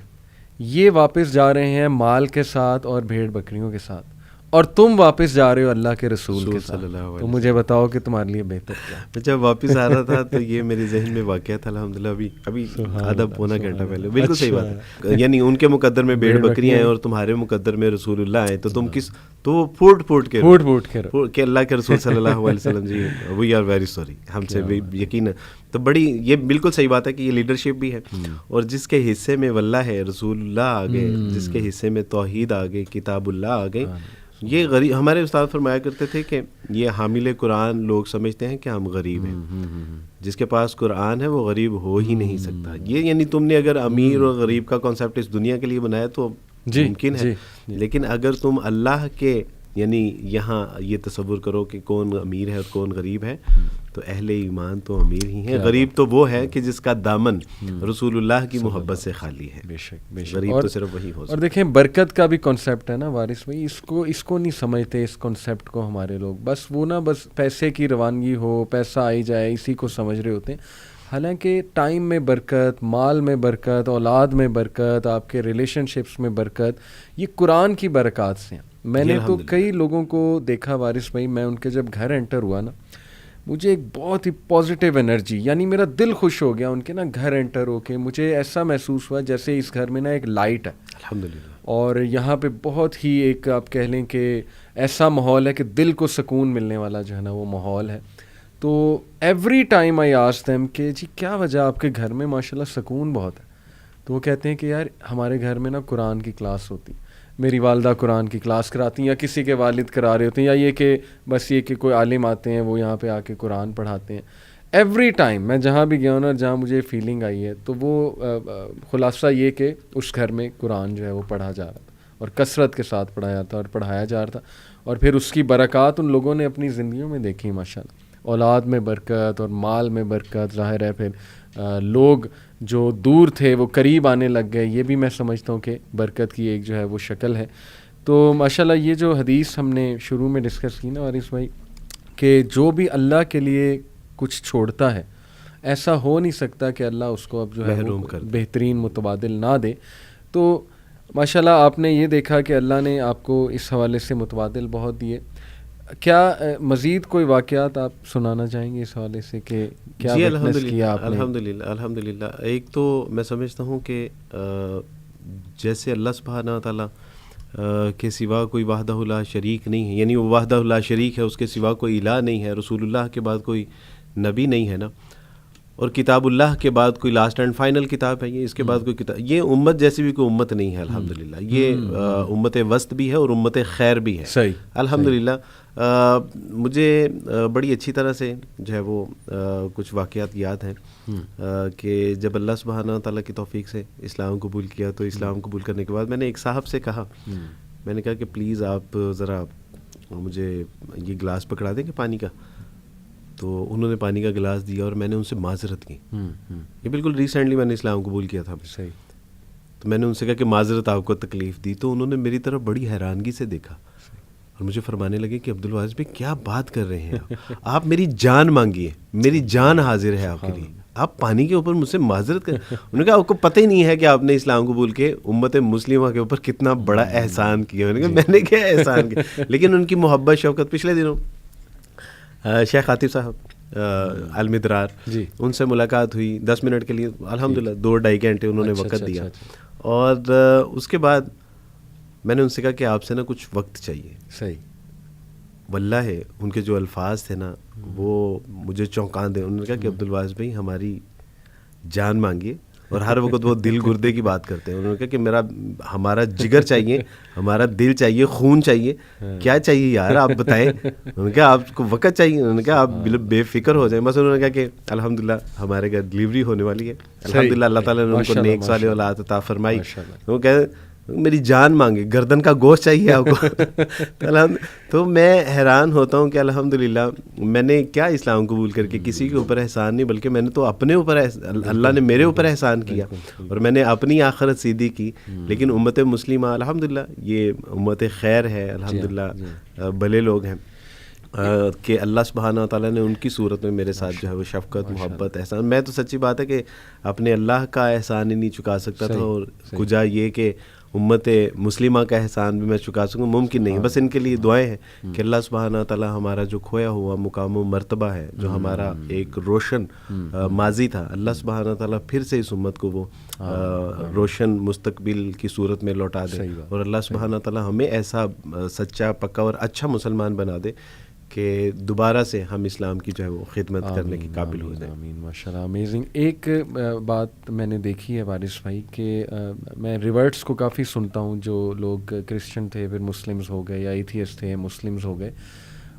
یہ واپس جا رہے ہیں مال کے ساتھ اور بھیڑ بکریوں کے ساتھ، اور تم واپس جا رہے ہو اللہ کے رسول کے ساتھ، تو مجھے بتاؤ کہ تمہارے لیے بہتر کیا. جب واپس آ رہا تھا تو یہ میرے ذہن میں واقعہ تھا الحمدللہ، ابھی آدھا پونا گھنٹہ پہلے. بالکل صحیح بات ہے، یعنی ان کے مقدر میں بھیڑ بکریاں ہیں اور تمہارے مقدر میں رسول اللہ ہیں، تو تم کس، تو وہ پھوٹ کے کہ اللہ کے رسول صلی اللہ علیہ وسلم جی وی آر ویری سوری، ہم سے یقین. تو بڑی یہ بالکل صحیح بات ہے کہ یہ لیڈرشپ بھی ہے. اور جس کے حصے میں واللہ ہے، رسول اللہ آ گئے، جس کے حصے میں توحید آ گئی، کتاب اللہ آ گئی، یہ غریب، ہمارے استاد فرمایا کرتے تھے کہ یہ حامل قرآن لوگ سمجھتے ہیں کہ ہم غریب ہیں، جس کے پاس قرآن ہے وہ غریب ہو ہی نہیں سکتا. یہ یعنی تم نے اگر امیر اور غریب کا کانسیپٹ اس دنیا کے لیے بنایا تو ممکن ہے، لیکن اگر تم اللہ کے یعنی یہاں یہ تصور کرو کہ کون امیر ہے اور کون غریب ہے، تو اہل ایمان تو امیر ہی ہیں. غریب تو وہ ہے کہ جس کا دامن رسول اللہ کی محبت سے خالی ہے. بے شک بے شک. غریب تو صرف وہی ہو سکتا ہے. اور دیکھیں برکت کا بھی کانسیپٹ ہے نا وارث بھائی، اس کو نہیں سمجھتے اس کانسیپٹ کو ہمارے لوگ. بس وہ نا بس پیسے کی روانگی ہو، پیسہ آئی جائے، اسی کو سمجھ رہے ہوتے ہیں. حالانکہ ٹائم میں برکت، مال میں برکت، اولاد میں برکت، آپ کے ریلیشن شپس میں برکت، یہ قرآن کی برکات سے ہیں. میں نے تو کئی لوگوں کو دیکھا وارث بھائی، میں ان کے جب گھر انٹر ہوا نا، مجھے ایک بہت ہی پازیٹیو انرجی، یعنی میرا دل خوش ہو گیا ان کے نا گھر انٹر ہو کے. مجھے ایسا محسوس ہوا جیسے اس گھر میں نا ایک لائٹ ہے الحمدللہ، اور یہاں پہ بہت ہی ایک آپ کہہ لیں کہ ایسا ماحول ہے کہ دل کو سکون ملنے والا جو ہے نا وہ ماحول ہے. تو every time I ask them کہ جی کیا وجہ آپ کے گھر میں ماشاءاللہ سکون بہت ہے. تو وہ کہتے ہیں کہ یار ہمارے گھر میں نا قرآن کی کلاس ہوتی، میری والدہ قرآن کی کلاس کراتی ہیں، یا کسی کے والد کرا رہے ہوتے ہیں، یا یہ کہ بس یہ کہ کوئی عالم آتے ہیں وہ یہاں پہ آ کے قرآن پڑھاتے ہیں. ایوری ٹائم میں جہاں بھی گیا ہوں نا، جہاں مجھے فیلنگ آئی ہے، تو وہ خلاصہ یہ کہ اس گھر میں قرآن جو ہے وہ پڑھا جا رہا تھا اور کثرت کے ساتھ پڑھایا تھا اور پڑھایا جا رہا تھا. اور پھر اس کی برکات ان لوگوں نے اپنی زندگیوں میں دیکھی ماشاءاللہ. اولاد میں برکت اور مال میں برکت، ظاہر ہے پھر لوگ جو دور تھے وہ قریب آنے لگ گئے. یہ بھی میں سمجھتا ہوں کہ برکت کی ایک جو ہے وہ شکل ہے. تو ماشاءاللہ یہ جو حدیث ہم نے شروع میں ڈسکس کی نا وارث بھائی، کہ جو بھی اللہ کے لیے کچھ چھوڑتا ہے ایسا ہو نہیں سکتا کہ اللہ اس کو اب جو ہے بہترین متبادل نہ دے. تو ماشاءاللہ آپ نے یہ دیکھا کہ اللہ نے آپ کو اس حوالے سے متبادل بہت دیے. کیا مزید کوئی واقعات آپ سنانا چاہیں گے اس حوالے سے کہ کیا وٹنس کیا آپ نے؟ الحمدللہ. ایک تو میں سمجھتا ہوں کہ جیسے اللہ سبحانہ تعالیٰ کے سوا کوئی وحدہ لا شریک نہیں ہے، یعنی وہ وحدہ لا شریک ہے، اس کے سوا کوئی الہ نہیں ہے، رسول اللہ کے بعد کوئی نبی نہیں ہے نا، اور کتاب اللہ کے بعد کوئی لاسٹ اینڈ فائنل کتاب ہے یہ، اس کے بعد کوئی کتاب، یہ امت جیسی بھی کوئی امت نہیں ہے الحمدللہ. یہ امت وسط بھی ہے اور امت خیر بھی ہے. صحیح الحمدللہ. مجھے بڑی اچھی طرح سے جو ہے وہ کچھ واقعات یاد ہیں کہ جب اللہ سبحانہ تعالیٰ کی توفیق سے اسلام قبول کیا، تو اسلام قبول کرنے کے بعد میں نے ایک صاحب سے کہا، میں نے کہا کہ پلیز آپ ذرا مجھے یہ گلاس پکڑا دیں گے پانی کا. تو انہوں نے پانی کا گلاس دیا اور میں نے ان سے معذرت کی. یہ بالکل ریسنٹلی میں نے اسلام قبول کیا تھا. صحیح. تو میں نے ان سے کہا کہ معذرت آپ کو تکلیف دی. تو انہوں نے میری طرف بڑی حیرانگی سے دیکھا اور مجھے فرمانے لگے کہ عبدالواعظ بھائی کیا بات کر رہے ہیں آپ میری جان مانگیے، میری جان حاضر ہے آپ کے لیے، آپ پانی کے اوپر مجھ سے معذرت کریں. انہوں نے کہا آپ کو پتہ ہی نہیں ہے کہ آپ نے اسلام قبول کے امت مسلمہ کے اوپر کتنا بڑا احسان کیا. میں نے کیا احسان کیا. لیکن ان کی محبت شفقت. پچھلے دنوں شیخ عاطف صاحب المدرار جی، ان سے ملاقات ہوئی 10 منٹ کے لیے، الحمدللہ 2-2.5 گھنٹے انہوں نے وقت دیا. اور اس کے بعد میں نے ان سے کہا کہ آپ سے نا کچھ وقت چاہیے. صحیح. واللہ ان کے جو الفاظ تھے نا وہ مجھے چونکان دے. انہوں نے کہا کہ عبدالواعظ بھائی ہماری جان مانگیے، اور ہر وقت وہ دل گردے کی بات کرتے ہیں. انہوں نے کہا کہ ہمارا جگر چاہیے، ہمارا دل چاہیے، خون چاہیے، کیا چاہیے یار آپ بتائیں. انہوں نے کہا آپ کو وقت چاہیے. انہوں نے کہا آپ بے فکر ہو جائیں. بس انہوں نے کہا کہ الحمدللہ ہمارے گھر ڈلیوری ہونے والی ہے. الحمدللہ اللہ تعالیٰ نے ان کو نیک صالح اولاد عطا فرمائی. وہ کہتے میری جان مانگے، گردن کا گوشت چاہیے آپ کو. تو میں حیران ہوتا ہوں کہ الحمدللہ میں نے کیا اسلام قبول کر کے کسی کے اوپر احسان نہیں، بلکہ میں نے تو اپنے اوپر اللہ نے میرے اوپر احسان کیا اور میں نے اپنی آخرت سیدھی کی. لیکن امت مسلمہ الحمدللہ یہ امت خیر ہے الحمدللہ، بھلے لوگ ہیں کہ اللہ سبحانہ تعالیٰ نے ان کی صورت میں میرے ساتھ جو ہے وہ شفقت، محبت، احسان. میں تو سچی بات ہے کہ اپنے اللہ کا احسان ہی نہیں چکا سکتا تھا، اور کجا یہ کہ امت مسلمہ کا احسان بھی میں چکا سکوں ممکن نہیں. بس ان کے لیے دعائیں ہیں کہ اللہ سبحانہ تعالیٰ ہمارا جو کھویا ہوا مقام و مرتبہ ہے، جو ہمارا ایک روشن ماضی تھا، اللہ سبحانہ تعالیٰ پھر سے اس امت کو وہ روشن مستقبل کی صورت میں لوٹا دے، اور اللہ سبحانہ تعالیٰ ہمیں ایسا سچا، پکا اور اچھا مسلمان بنا دے کہ دوبارہ سے ہم اسلام کی جو ہے وہ خدمت کرنے کے قابل ہو جائیں. آمین ماشاء اللہ امیزنگ. ایک بات میں نے دیکھی ہے وارث بھائی کہ میں ریورٹس کو کافی سنتا ہوں, جو لوگ کرسچن تھے پھر مسلمز ہو گئے یا ایتھیسٹ تھے مسلمز ہو گئے,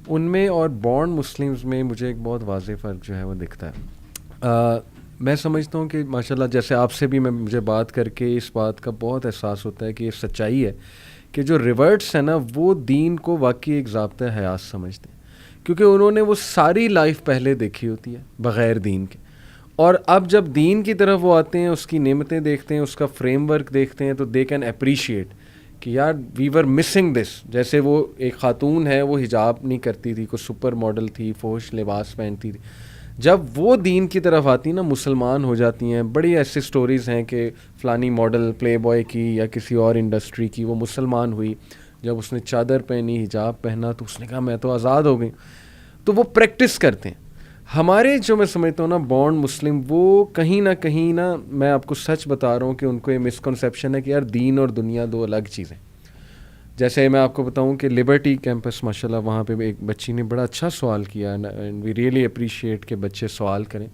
ان میں اور بورن مسلمز میں مجھے ایک بہت واضح فرق جو ہے وہ دکھتا ہے. میں سمجھتا ہوں کہ ماشاءاللہ جیسے آپ سے بھی مجھے بات کر کے اس بات کا بہت احساس ہوتا ہے کہ یہ سچائی ہے کہ جو ریورٹس ہیں نا وہ دین کو واقعی ایک ضابطۂ حیات سمجھتے ہیں, کیونکہ انہوں نے وہ ساری لائف پہلے دیکھی ہوتی ہے بغیر دین کے, اور اب جب دین کی طرف وہ آتے ہیں, اس کی نعمتیں دیکھتے ہیں, اس کا فریم ورک دیکھتے ہیں, تو دے کین اپریشیٹ کہ یار وی ور مسنگ دس. جیسے وہ ایک خاتون ہے, وہ حجاب نہیں کرتی تھی, کوئی سپر ماڈل تھی, فوش لباس پہنتی تھی, جب وہ دین کی طرف آتی نا مسلمان ہو جاتی ہیں. بڑی ایسی سٹوریز ہیں کہ فلانی ماڈل پلے بوائے کی یا کسی اور انڈسٹری کی وہ مسلمان ہوئی, جب اس نے چادر پہنی حجاب پہنا تو اس نے کہا میں تو آزاد ہو گئی. تو وہ پریکٹس کرتے ہیں. ہمارے جو میں سمجھتا ہوں نا بورن مسلم, وہ کہیں نہ میں آپ کو سچ بتا رہا ہوں کہ ان کو یہ مسکنسیپشن ہے کہ یار دین اور دنیا دو الگ چیزیں. جیسے میں آپ کو بتاؤں کہ لبرٹی کیمپس ماشاءاللہ وہاں پہ ایک بچی نے بڑا اچھا سوال کیا, اینڈ وی ریئلی اپریشیٹ کہ بچے سوال کریں.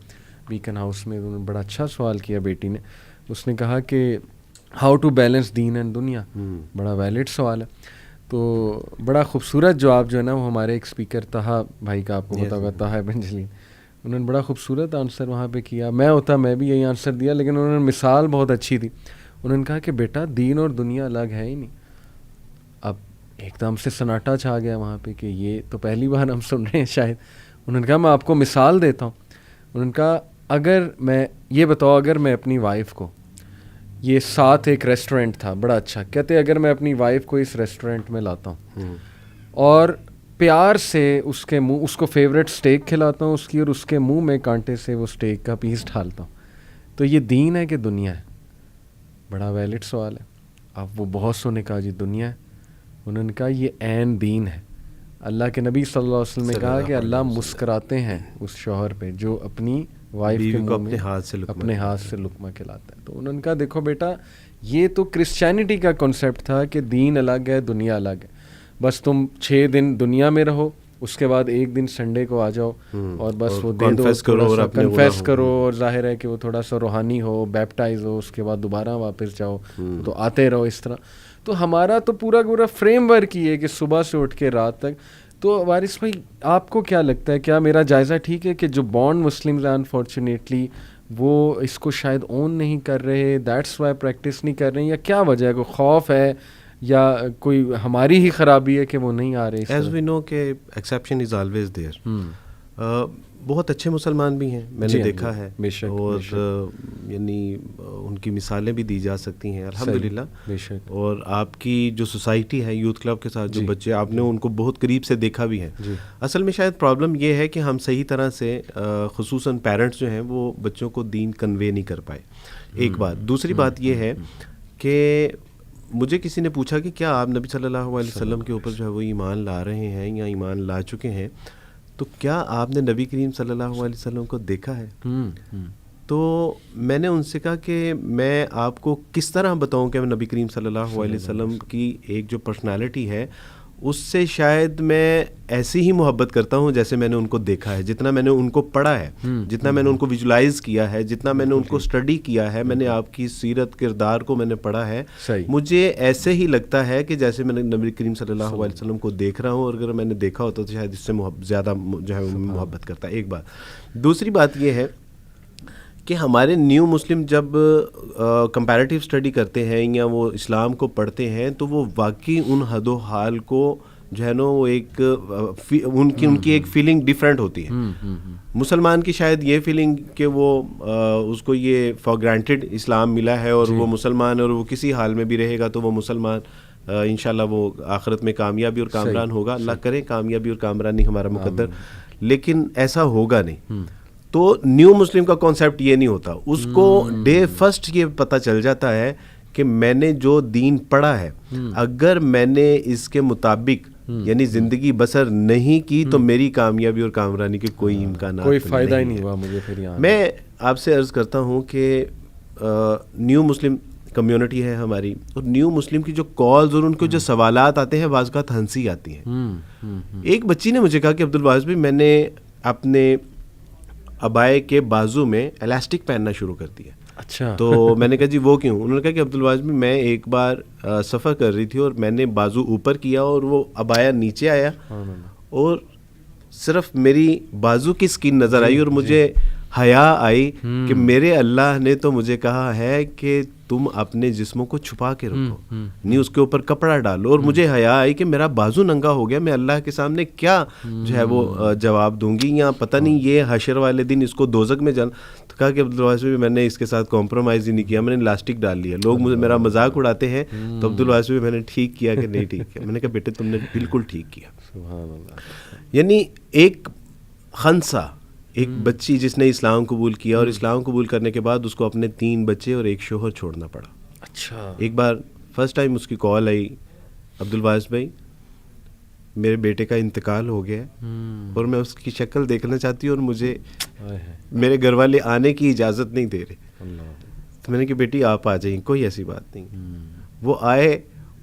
بیکن ہاؤس میں انہوں نے بڑا اچھا سوال کیا بیٹی نے. اس نے کہا کہ ہاؤ ٹو بیلنس دین اینڈ دنیا. بڑا ویلڈ سوال ہے. تو بڑا خوبصورت جواب جو ہے نا وہ ہمارے ایک اسپیکر طہا بھائی کا آپ کو پتا ہوگا, طہا بن جلیل, انہوں نے بڑا خوبصورت آنسر وہاں پہ کیا. میں بھی یہی آنسر دیا, لیکن انہوں نے مثال بہت اچھی تھی. انہوں نے کہا کہ بیٹا دین اور دنیا الگ ہے ہی نہیں. اب ایک دم سے سناٹا چھا گیا وہاں پہ کہ یہ تو پہلی بار ہم سن رہے ہیں شاید. انہوں نے کہا میں آپ کو مثال دیتا ہوں. انہوں نے کہا اگر میں یہ بتاؤ, اگر میں اپنی وائف کو یہ ساتھ ایک ریسٹورینٹ تھا بڑا اچھا, کہتے اگر میں اپنی وائف کو اس ریسٹورینٹ میں لاتا ہوں اور پیار سے اس کے منہ اس کو فیوریٹ اسٹیک کھلاتا ہوں اس کی, اور اس کے منہ میں کانٹے سے وہ اسٹیک کا پیس ڈالتا ہوں, تو یہ دین ہے کہ دنیا ہے؟ بڑا ویلڈ سوال ہے. اب وہ بہت سو نے کہا جی دنیا ہے. انہوں نے کہا یہ عین دین ہے. اللہ کے نبی صلی اللہ علیہ وسلم نے کہا کہ اللہ مسکراتے ہیں اس شوہر پہ جو اپنی وائف کے منہ میں اپنے ہاتھ سے لقمہ کھلاتا ہے. تو انہوں نے کہا دیکھو بیٹا یہ تو کرسچینٹی کا کنسیپٹ تھا کہ دین الگ ہے دنیا الگ ہے, بس تم 6 دن دنیا میں رہو, اس کے بعد ایک دن سنڈے کو آ جاؤ اور بس وہ دے دو, کنفیس کرو, اور ظاہر ہے کہ وہ تھوڑا سا روحانی ہو, بیپٹائز ہو, اس کے بعد دوبارہ واپس جاؤ, تو آتے رہو اس طرح. تو ہمارا تو پورا فریم ورک ہی ہے کہ صبح سے اٹھ کے رات تک. تو وارث بھائی آپ کو کیا لگتا ہے, کیا میرا جائزہ ٹھیک ہے کہ جو بورن مسلمز ہیں انفارچونیٹلی وہ اس کو شاید اون نہیں کر رہے, دیٹس وائی پریکٹس نہیں کر رہے ہیں, یا کیا وجہ ہے, کوئی خوف ہے یا کوئی ہماری ہی خرابی ہے کہ وہ نہیں آ رہے؟ ایز وی نو کہ ایکسیپشن از آلویز دیئر. بہت اچھے مسلمان بھی ہیں میں نے دیکھا ہے, اور یعنی ان کی مثالیں بھی دی جا سکتی ہیں الحمدللہ. اور آپ کی جو سوسائٹی ہے یوتھ کلب کے ساتھ جو بچے, آپ نے ان کو بہت قریب سے دیکھا بھی ہے. اصل میں شاید پرابلم یہ ہے کہ ہم صحیح طرح سے خصوصاً پیرنٹس جو ہیں وہ بچوں کو دین کنوے نہیں کر پائے, ایک بات. دوسری بات یہ ہے کہ مجھے کسی نے پوچھا کہ کیا آپ نبی صلی اللہ علیہ وسلم کے اوپر جو ہے وہ ایمان لا رہے ہیں یا ایمان لا چکے ہیں, تو کیا آپ نے نبی کریم صلی اللہ علیہ وسلم کو دیکھا ہے؟ تو میں نے ان سے کہا کہ میں آپ کو کس طرح بتاؤں کہ نبی کریم صلی اللہ علیہ وسلم کی ایک جو پرسنالٹی ہے اس سے شاید میں ایسی ہی محبت کرتا ہوں جیسے میں نے ان کو دیکھا ہے, جتنا میں نے ان کو پڑھا ہے, جتنا میں نے ان کو ویژولائز کیا ہے, جتنا میں نے ان کو اسٹڈی کیا ہے, میں نے آپ کی سیرت کردار کو میں نے پڑھا ہے. مجھے ایسے ہی لگتا ہے کہ جیسے میں نے نبی کریم صلی اللہ علیہ وسلم کو دیکھ رہا ہوں, اور اگر میں نے دیکھا ہوتا تو شاید اس سے زیادہ جو ہے محبت کرتا. ایک بات. دوسری بات یہ ہے کہ ہمارے نیو مسلم جب کمپیریٹیو اسٹڈی کرتے ہیں یا وہ اسلام کو پڑھتے ہیں تو وہ واقعی ان حد و حال کو جو ہے نا وہ ایک ان کی ایک فیلنگ ڈفرینٹ ہوتی ہے. مسلمان کی شاید یہ فیلنگ کہ وہ اس کو یہ فار گرانٹیڈ اسلام ملا ہے اور وہ مسلمان ہے اور وہ کسی حال میں بھی رہے گا تو وہ مسلمان انشاءاللہ وہ آخرت میں کامیابی اور کامران ہوگا. اللہ کرے کامیابی اور کامرانی ہمارا مقدر, لیکن ایسا ہوگا نہیں. تو نیو مسلم کا کانسیپٹ یہ نہیں ہوتا, اس کو ڈے فرسٹ یہ پتہ چل جاتا ہے کہ میں نے جو دین پڑھا ہے اگر میں نے اس کے مطابق یعنی زندگی بسر نہیں کی تو میری کامیابی اور کامرانی کے کوئی امکانات, کوئی فائدہ ہی نہیں ہوا مجھے. پھر میں آپ سے عرض کرتا ہوں کہ نیو مسلم کمیونٹی ہے ہماری, اور نیو مسلم کی جو کالز اور ان کے جو سوالات آتے ہیں بعض اوقات ہنسی آتی ہیں. ایک بچی نے مجھے کہا کہ عبدالواحد بھائی میں نے اپنے عبائے کے بازو میں الاسٹک پہننا شروع کر دیا. اچھا. تو میں نے کہا جی وہ کیوں؟ انہوں نے کہا کہ عبدالواحد بھائی میں ایک بار سفر کر رہی تھی اور میں نے بازو اوپر کیا اور وہ عبایا نیچے آیا اور صرف میری بازو کی سکین نظر آئی اور مجھے حیا آئی کہ میرے اللہ نے تو مجھے کہا ہے کہ تم اپنے جسموں کو چھپا کے رکھو, نہیں اس کے اوپر کپڑا ڈالو. اور مجھے حیا آئی کہ میرا بازو ننگا ہو گیا, میں اللہ کے سامنے کیا جو ہے وہ جواب دوں گی, یا پتہ نہیں یہ حشر والے دن اس کو دوزخ میں جانا. تو کہا کہ عبدالواحد میں نے اس کے ساتھ کمپرومائز ہی نہیں کیا, میں نے الاسٹک ڈال لیا. لوگ مجھے میرا مذاق اڑاتے ہیں, تو عبدالواحد میں نے ٹھیک کیا کہ نہیں ٹھیک کیا. میں نے کہا بیٹے تم نے بالکل ٹھیک کیا. سبحان اللہ. یعنی ایک خنسا, ایک بچی جس نے اسلام قبول کیا اور اسلام قبول کرنے کے بعد اس کو اپنے 3 بچے اور ایک شوہر چھوڑنا پڑا. اچھا. ایک بار فرسٹ ٹائم اس کی کال آئی, عبدالواحد بھائی میرے بیٹے کا انتقال ہو گیا اور میں اس کی شکل دیکھنا چاہتی ہوں اور مجھے میرے گھر والے آنے کی اجازت نہیں دے رہے. تو میں نے کہا بیٹی آپ آ جائیں, کوئی ایسی بات نہیں. وہ آئے,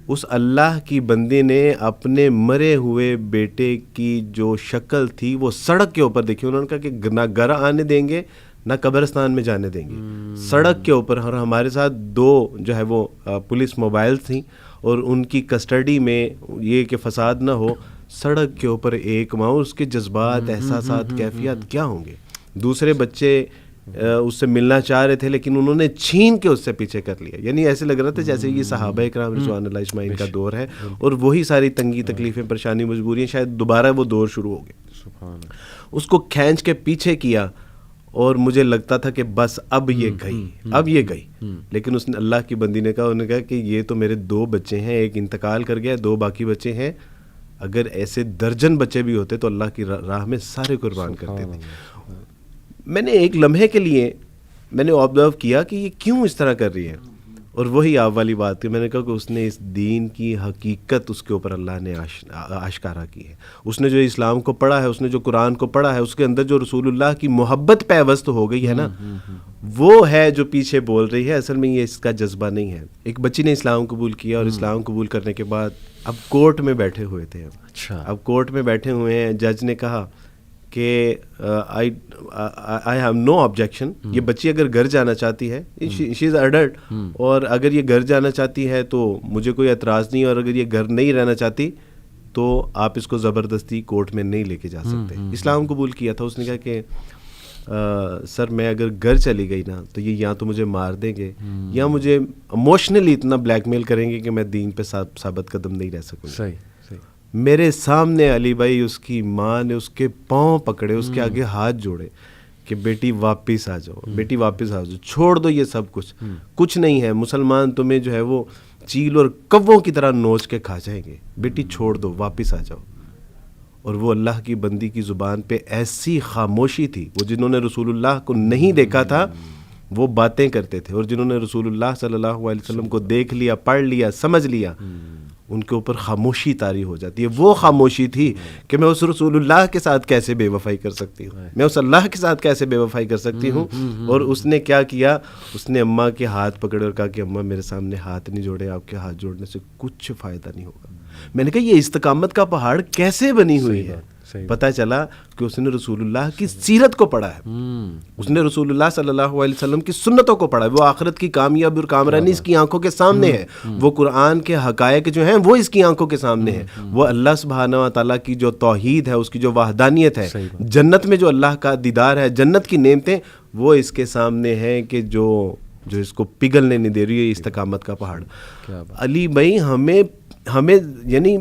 اس اللہ کی بندی نے اپنے مرے ہوئے بیٹے کی جو شکل تھی وہ سڑک کے اوپر دیکھی. انہوں نے کہا کہ نہ گھر آنے دیں گے نہ قبرستان میں جانے دیں گے, سڑک کے اوپر. اور ہمارے ساتھ 2 جو ہے وہ پولیس موبائل تھیں اور ان کی کسٹڈی میں یہ کہ فساد نہ ہو, سڑک کے اوپر ایک ماں, اس کے جذبات, احساسات, کیفیات کیا ہوں گے. دوسرے بچے اس سے ملنا چاہ رہے تھے لیکن انہوں نے چھین کے اس سے پیچھے کر لیا. یعنی ایسے لگ رہا تھا جیسے یہ صحابہ اکرام رضوان اللہ اجمعین کا دور ہے اور وہی ساری تنگی تکلیفیں, پریشانی, مجبوریاں, شاید دوبارہ وہ دور شروع ہو گئے. اس کو کھینچ کے پیچھے کیا اور مجھے لگتا تھا کہ بس اب یہ گئی. لیکن اس نے, اللہ کی بندی نے کہا, انہوں نے کہا کہ یہ تو میرے 2 بچے ہیں, ایک انتقال کر گیا, 2 باقی بچے ہیں. اگر ایسے درجن بچے بھی ہوتے تو اللہ کی راہ میں سارے قربان کرتے تھے. میں نے ایک لمحے کے لیے میں نے آبزرو کیا کہ یہ کیوں اس طرح کر رہی ہے, اور وہی آپ والی بات تھی. میں نے کہا کہ اس نے اس دین کی حقیقت اس کے اوپر اللہ نے آشکارا کی ہے. اس نے جو اسلام کو پڑھا ہے, اس نے جو قرآن کو پڑھا ہے, اس کے اندر جو رسول اللہ کی محبت پیوست ہو گئی ہے نا, وہ ہے جو پیچھے بول رہی ہے. اصل میں یہ اس کا جذبہ نہیں ہے. ایک بچی نے اسلام قبول کیا اور اسلام قبول کرنے کے بعد اب کورٹ میں بیٹھے ہوئے تھے. اچھا. اب کورٹ میں بیٹھے ہوئے ہیں, جج نے کہا کہ آئی ہیو نو آبجیکشن. یہ بچی اگر گھر جانا چاہتی ہے, شی از ایڈلٹ, اور اگر یہ گھر جانا چاہتی ہے تو مجھے کوئی اعتراض نہیں, اور اگر یہ گھر نہیں رہنا چاہتی تو آپ اس کو زبردستی کورٹ میں نہیں لے کے جا سکتے. اسلام قبول کیا تھا. اس نے کہا کہ سر میں اگر گھر چلی گئی نا تو یہ یا تو مجھے مار دیں گے یا مجھے ایموشنلی اتنا بلیک میل کریں گے کہ میں دین پہ ثابت قدم نہیں رہ سکوں. صحیح. میرے سامنے علی بھائی اس کی ماں نے اس کے پاؤں پکڑے, اس کے آگے ہاتھ جوڑے کہ بیٹی واپس آ جاؤ, بیٹی واپس آ جاؤ, چھوڑ دو یہ سب کچھ نہیں ہے. مسلمان تمہیں جو ہے وہ چیل اور کووں کی طرح نوچ کے کھا جائیں گے, بیٹی چھوڑ دو, واپس آ جاؤ. اور وہ اللہ کی بندی کی زبان پہ ایسی خاموشی تھی. وہ جنہوں نے رسول اللہ کو نہیں دیکھا تھا وہ باتیں کرتے تھے, اور جنہوں نے رسول اللہ صلی اللہ علیہ وسلم کو دیکھ لیا, پڑھ لیا, سمجھ لیا, ان کے اوپر خاموشی طاری ہو جاتی ہے. وہ خاموشی تھی کہ میں اس رسول اللہ کے ساتھ کیسے بے وفائی کر سکتی ہوں, میں اس اللہ کے ساتھ کیسے بے وفائی کر سکتی ہوں. اور اس نے کیا کیا, اس نے اماں کے ہاتھ پکڑے اور کہا کہ اماں میرے سامنے ہاتھ نہیں جوڑے, آپ کے ہاتھ جوڑنے سے کچھ فائدہ نہیں ہوگا. میں نے کہا یہ استقامت کا پہاڑ کیسے بنی ہوئی ہے. پتہ چلا کہ اس نے رسول اللہ کی سیرت کو پڑھا ہے, اس نے رسول اللہ صلی اللہ علیہ وسلم کی سنتوں کو پڑھا ہے. وہ آخرت کی کامیابی اور کامرانی اس کی آنکھوں کے سامنے ہے, وہ قرآن کے حقائق جو ہیں وہ اس کی آنکھوں کے سامنے ہے, وہ اللہ سبحانہ و تعالیٰ کی جو توحید ہے, اس کی جو وحدانیت ہے, جنت میں جو اللہ کا دیدار ہے, جنت کی نعمتیں وہ اس کے سامنے ہیں کہ جو اس کو پگھلنے نہیں دے رہی ہے استقامت کا پہاڑ. علی بھائی ہمیں یعنی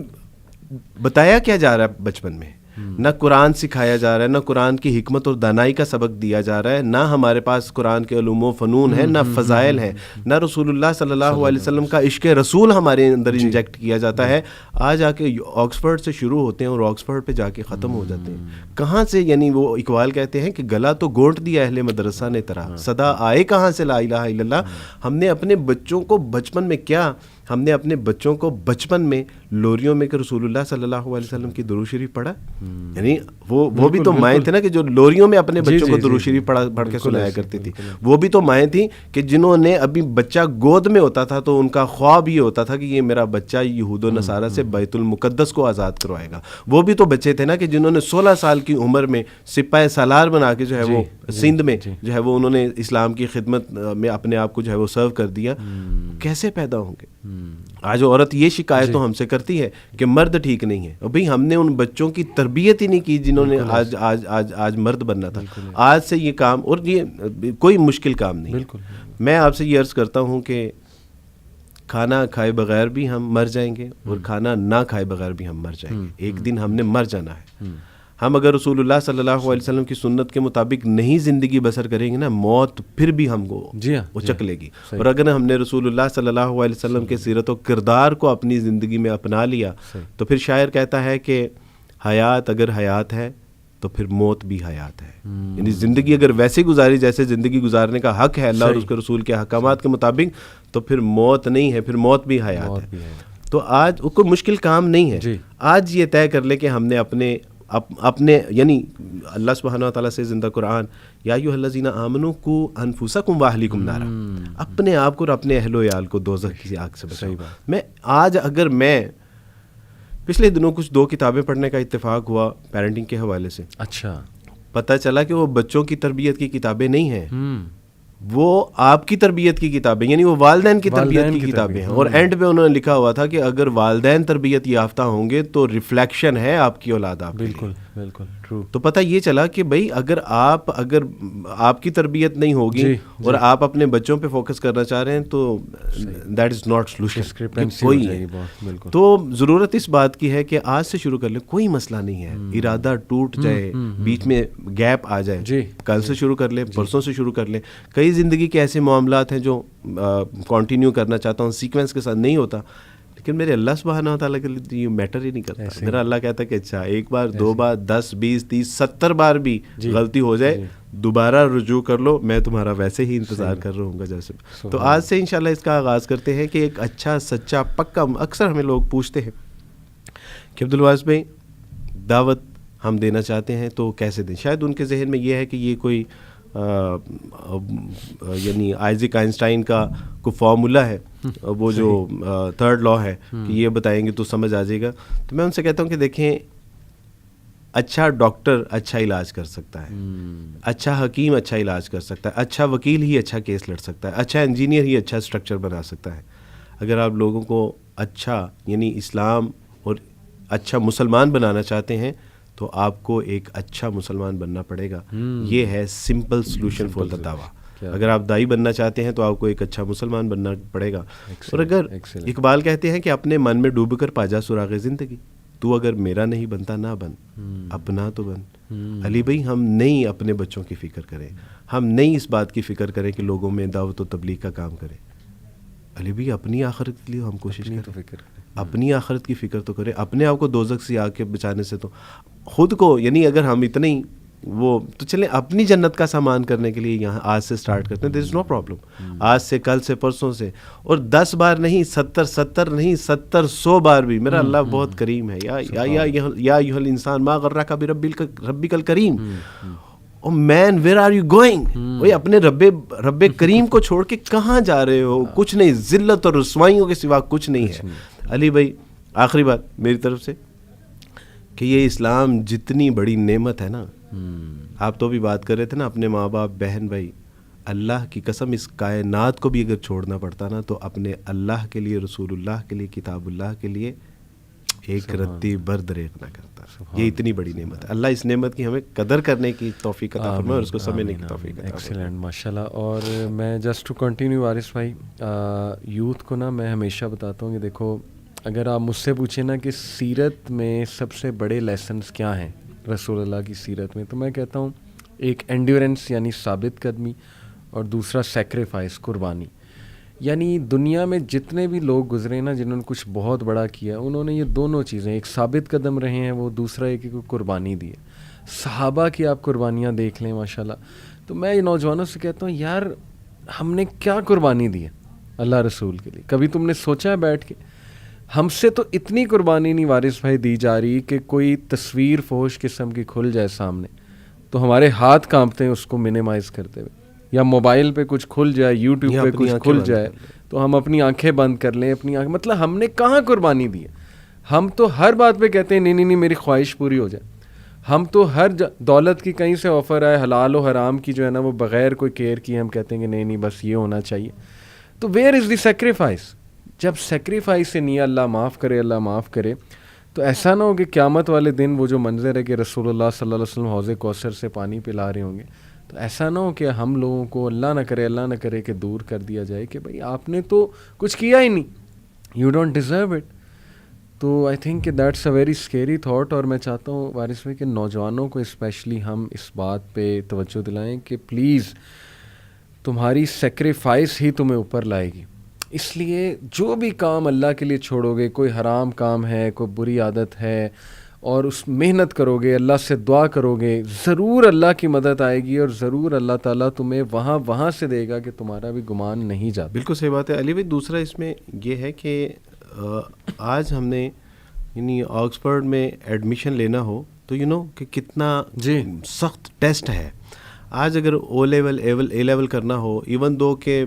بتایا کیا جا رہا ہے بچپن میں, نہ قرآن سکھایا جا رہا ہے, نہ قرآن کی حکمت اور دانائی کا سبق دیا جا رہا ہے, نہ ہمارے پاس قرآن کے علوم و فنون ہیں, نہ فضائل ہیں, نہ رسول اللہ صلی اللہ علیہ وسلم کا عشق رسول ہمارے اندر انجیکٹ کیا جاتا ہے. آج آ کے آکسفورڈ سے شروع ہوتے ہیں اور آکسفورڈ پہ جا کے ختم ہو جاتے ہیں. کہاں سے, یعنی وہ اقبال کہتے ہیں کہ گلا تو گونٹ دیا اہل مدرسہ نے ترا, صدا آئے کہاں سے لا الہ الا اللہ. ہم نے اپنے بچوں کو بچپن میں کیا ہم نے اپنے بچوں کو بچپن میں لوریوں میں کہ رسول اللہ صلی اللہ علیہ وسلم کی درود شریف پڑھا؟ یعنی وہ بھی تو مائیں تھے نا کہ جو لوریوں میں اپنے بچوں کو درود شریف پڑھ کے سنایا کرتی تھی. وہ بھی تو مائیں تھیں کہ جنہوں نے ابھی بچہ گود میں ہوتا تھا تو ان کا خواب یہ ہوتا تھا کہ یہ میرا بچہ یہود و نصارہ سے بیت المقدس کو آزاد کروائے گا. وہ بھی تو بچے تھے نا کہ جنہوں نے 16 سال کی عمر میں سپاہ سالار بنا کے جو ہے وہ سندھ میں جو ہے وہ انہوں نے اسلام کی خدمت میں اپنے آپ کو جو ہے وہ سرو کر دیا. کیسے پیدا ہوں گے؟ آج عورت یہ شکایت تو ہم سے کرتی ہے کہ مرد ٹھیک نہیں ہے. اور بھئی ہم نے ان بچوں کی تربیت ہی نہیں کی جنہوں نے آج مرد بننا تھا. آج سے یہ کام، اور یہ کوئی مشکل کام نہیں. میں آپ سے یہ عرض کرتا ہوں کہ کھانا کھائے بغیر بھی ہم مر جائیں گے اور کھانا نہ کھائے بغیر بھی ہم مر جائیں گے. ایک دن ہم نے مر جانا ہے. ہم اگر رسول اللہ صلی اللہ علیہ وسلم کی سنت کے مطابق نہیں زندگی بسر کریں گے نا، موت پھر بھی ہم کو اچک لے گی. اور اگر ہم نے رسول اللہ صلی اللہ علیہ وسلم کے سیرت و کردار کو اپنی زندگی میں اپنا لیا تو پھر شاعر کہتا ہے کہ حیات اگر حیات ہے تو پھر موت بھی حیات ہے. یعنی زندگی اگر ویسے گزاری جیسے زندگی گزارنے کا حق ہے اللہ اور اس کے رسول کے احکامات کے مطابق، تو پھر موت نہیں ہے، پھر موت بھی حیات ہے. تو آج کوئی مشکل کام نہیں ہے. آج یہ طے کر لے کہ ہم نے اپنے یعنی اللہ سبحانہ و تعالیٰ سے زندہ قرآن یا ایھا الذین آمنوا قوا انفسکم واہلیکم نارا، اپنے آپ کو اور اپنے اہل و عیال کو دوزخ کی آگ سے بچاؤ. اگر میں پچھلے دنوں کچھ 2 کتابیں پڑھنے کا اتفاق ہوا پیرنٹنگ کے حوالے سے. اچھا. پتہ چلا کہ وہ بچوں کی تربیت کی کتابیں نہیں ہیں، وہ آپ کی تربیت کی کتابیں، یعنی وہ والدین کی تربیت کی کتابیں ہیں. اور اینڈ پہ انہوں نے لکھا ہوا تھا کہ اگر والدین تربیت یافتہ ہوں گے تو ریفلیکشن ہے آپ کی اولاد. آپ بالکل بالکل ٹرو. تو پتہ یہ چلا کہ بھائی اگر آپ کی تربیت نہیں ہوگی اور آپ اپنے بچوں پہ فوکس کرنا چاہ رہے ہیں تو دیٹ از ناٹ سولوشن. تو ضرورت اس بات کی ہے کہ آج سے شروع کر لیں. کوئی مسئلہ نہیں ہے، ارادہ ٹوٹ جائے، بیچ میں گیپ آ جائے، کل سے شروع کر لیں، پرسوں سے شروع کر لیں. کئی زندگی کے ایسے معاملات ہیں جو کنٹینیو کرنا چاہتا ہوں، سیکوینس کے ساتھ نہیں ہوتا، لیکن میرے اللہ سبحانہ وتعالیٰ کے لیے یہ میٹر ہی نہیں کرتا. میرا اللہ کہتا ہے کہ اچھا 1 بار 2 بار 10 20 30 70 بار بھی غلطی ہو جائے دوبارہ رجوع کر لو، میں تمہارا ویسے ہی انتظار کر رہا ہوں گا جیسے. تو آج سے انشاءاللہ اس کا آغاز کرتے ہیں کہ ایک اچھا سچا پکا. اکثر ہمیں لوگ پوچھتے ہیں کہ عبدالواس بھائی دعوت ہم دینا چاہتے ہیں تو کیسے دیں. شاید ان کے ذہن میں یہ ہے کہ یہ کوئی یعنی آئزک آئنسٹائن کا کوئی فارمولا ہے، وہ جو 3rd لا ہے کہ یہ بتائیں گے تو سمجھ آ جائے گا. تو میں ان سے کہتا ہوں کہ دیکھیں، اچھا ڈاکٹر اچھا علاج کر سکتا ہے، اچھا حکیم اچھا علاج کر سکتا ہے، اچھا وکیل ہی اچھا کیس لڑ سکتا ہے، اچھا انجینئر ہی اچھا اسٹرکچر بنا سکتا ہے. اگر آپ لوگوں کو اچھا یعنی اسلام اور اچھا مسلمان بنانا چاہتے ہیں تو آپ کو ایک اچھا مسلمان بننا پڑے گا. یہ ہے سمپل سلوشن فار دا دعویٰ. اگر آپ دائی بننا چاہتے ہیں تو آپ کو ایک اچھا مسلمان بننا پڑے گا. اور اگر اقبال کہتے ہیں کہ اپنے من میں ڈوب کر پاجا سراغ زندگی، تو اگر میرا نہیں بنتا نہ بن، اپنا تو بن. علی بھائی ہم نہیں اپنے بچوں کی فکر کریں، ہم نہیں اس بات کی فکر کریں کہ لوگوں میں دعوت و تبلیغ کا کام کریں. علی بھائی اپنی آخرت کے لیے ہم کوشش کریں، اپنی آخرت کی فکر تو کریں. اپنے آپ کو دوزخ سے آگ کے بچانے سے تو خود کو، یعنی اگر ہم اتنے ہی وہ تو چلیں اپنی جنت کا سامان کرنے کے لیے یہاں آج سے سٹارٹ کرتے ہیں. دیر از نو پرابلم. آج سے، کل سے، پرسوں سے، اور 10 بار نہیں 70 نہیں 100 بار بھی. میرا اللہ بہت کریم ہے. یا ایھا الانسان ما غرک بربک الکریم. او مین ویئر آر یو گوئنگ؟ وہی اپنے رب کریم کو چھوڑ کے کہاں جا رہے ہو؟ کچھ نہیں، ذلت اور رسوائیوں کے سوا کچھ نہیں ہے. علی بھائی آخری بات میری طرف سے کہ یہ اسلام جتنی بڑی نعمت ہے نا، آپ تو بھی بات کر رہے تھے نا اپنے ماں باپ بہن بھائی، اللہ کی قسم اس کائنات کو بھی اگر چھوڑنا پڑتا نا تو اپنے اللہ کے لیے، رسول اللہ کے لیے، کتاب اللہ کے لیے ایک رتی بر دریغ نہ کرتا. یہ اتنی بڑی نعمت ہے. اللہ اس نعمت کی ہمیں قدر کرنے کی توفیق عطا فرمائے اور اس کو سمجھنے کی توفیق عطا فرمائے. ایکسیلنٹ، ماشاءاللہ. اور میں جسٹ ٹو کنٹینیو وارث بھائی، یوتھ کو نا میں ہمیشہ بتاتا ہوں کہ دیکھو، اگر آپ مجھ سے پوچھیں نا کہ سیرت میں سب سے بڑے لیسنس کیا ہیں رسول اللہ کی سیرت میں، تو میں کہتا ہوں ایک اینڈیورنس یعنی ثابت قدمی، اور دوسرا سیکریفائس، قربانی. یعنی دنیا میں جتنے بھی لوگ گزرے نا جنہوں نے کچھ بہت بڑا کیا، انہوں نے یہ دونوں چیزیں، ایک ثابت قدم رہے ہیں وہ، دوسرا ایک قربانی دی ہے. صحابہ کی آپ قربانیاں دیکھ لیں ماشاءاللہ. تو میں نوجوانوں سے کہتا ہوں یار ہم نے کیا قربانی دی ہے؟ اللہ رسول کے لیے. کبھی تم نے سوچا ہے بیٹھ کے؟ ہم سے تو اتنی قربانی نہیں وارث بھائی دی جا رہی کہ کوئی تصویر فحش قسم کی کھل جائے سامنے تو ہمارے ہاتھ کانپتے ہیں اس کو منیمائز کرتے ہوئے, یا موبائل پہ کچھ کھل جائے, یوٹیوب پہ کچھ کھل جائے تو ہم اپنی آنکھیں بند کر لیں. مطلب ہم نے کہاں قربانی دی ہے؟ ہم تو ہر بات پہ کہتے ہیں نہیں نہیں نہیں میری خواہش پوری ہو جائے. ہم تو ہر دولت کی کہیں سے آفر آئے, حلال و حرام کی جو ہے نا وہ بغیر کوئی کیئر کیے ہم کہتے ہیں کہ نہیں نہیں بس یہ ہونا چاہیے. تو ویئر از دی سیکریفائس؟ جب سیکریفائس سے نہیں, اللہ معاف کرے اللہ معاف کرے, تو ایسا نہ ہو کہ قیامت والے دن وہ جو منظر ہے کہ رسول اللہ صلی اللہ علیہ وسلم حوض کوثر سے پانی پلا رہے ہوں گے, تو ایسا نہ ہو کہ ہم لوگوں کو اللہ نہ کرے کہ دور کر دیا جائے کہ بھائی آپ نے تو کچھ کیا ہی نہیں, یو ڈونٹ ڈیزرو اٹ. تو آئی تھنک کہ that's a very scary thought. اور میں چاہتا ہوں وارث بھائی کہ نوجوانوں کو اسپیشلی ہم اس بات پہ توجہ دلائیں کہ پلیز تمہاری سیکریفائس ہی تمہیں اوپر لائے گی. اس لیے جو بھی کام اللہ کے لیے چھوڑو گے, کوئی حرام کام ہے, کوئی بری عادت ہے, اور اس محنت کرو گے, اللہ سے دعا کرو گے, ضرور اللہ کی مدد آئے گی اور ضرور اللہ تعالیٰ تمہیں وہاں سے دے گا کہ تمہارا بھی گمان نہیں جاتا. بالکل صحیح بات ہے علی بھائی. دوسرا اس میں یہ ہے کہ آج ہم نے یعنی آکسفورڈ میں ایڈمیشن لینا ہو تو کہ کتنا سخت ٹیسٹ ہے. آج اگر او لیول اے لیول کرنا ہو, ایون دو کہ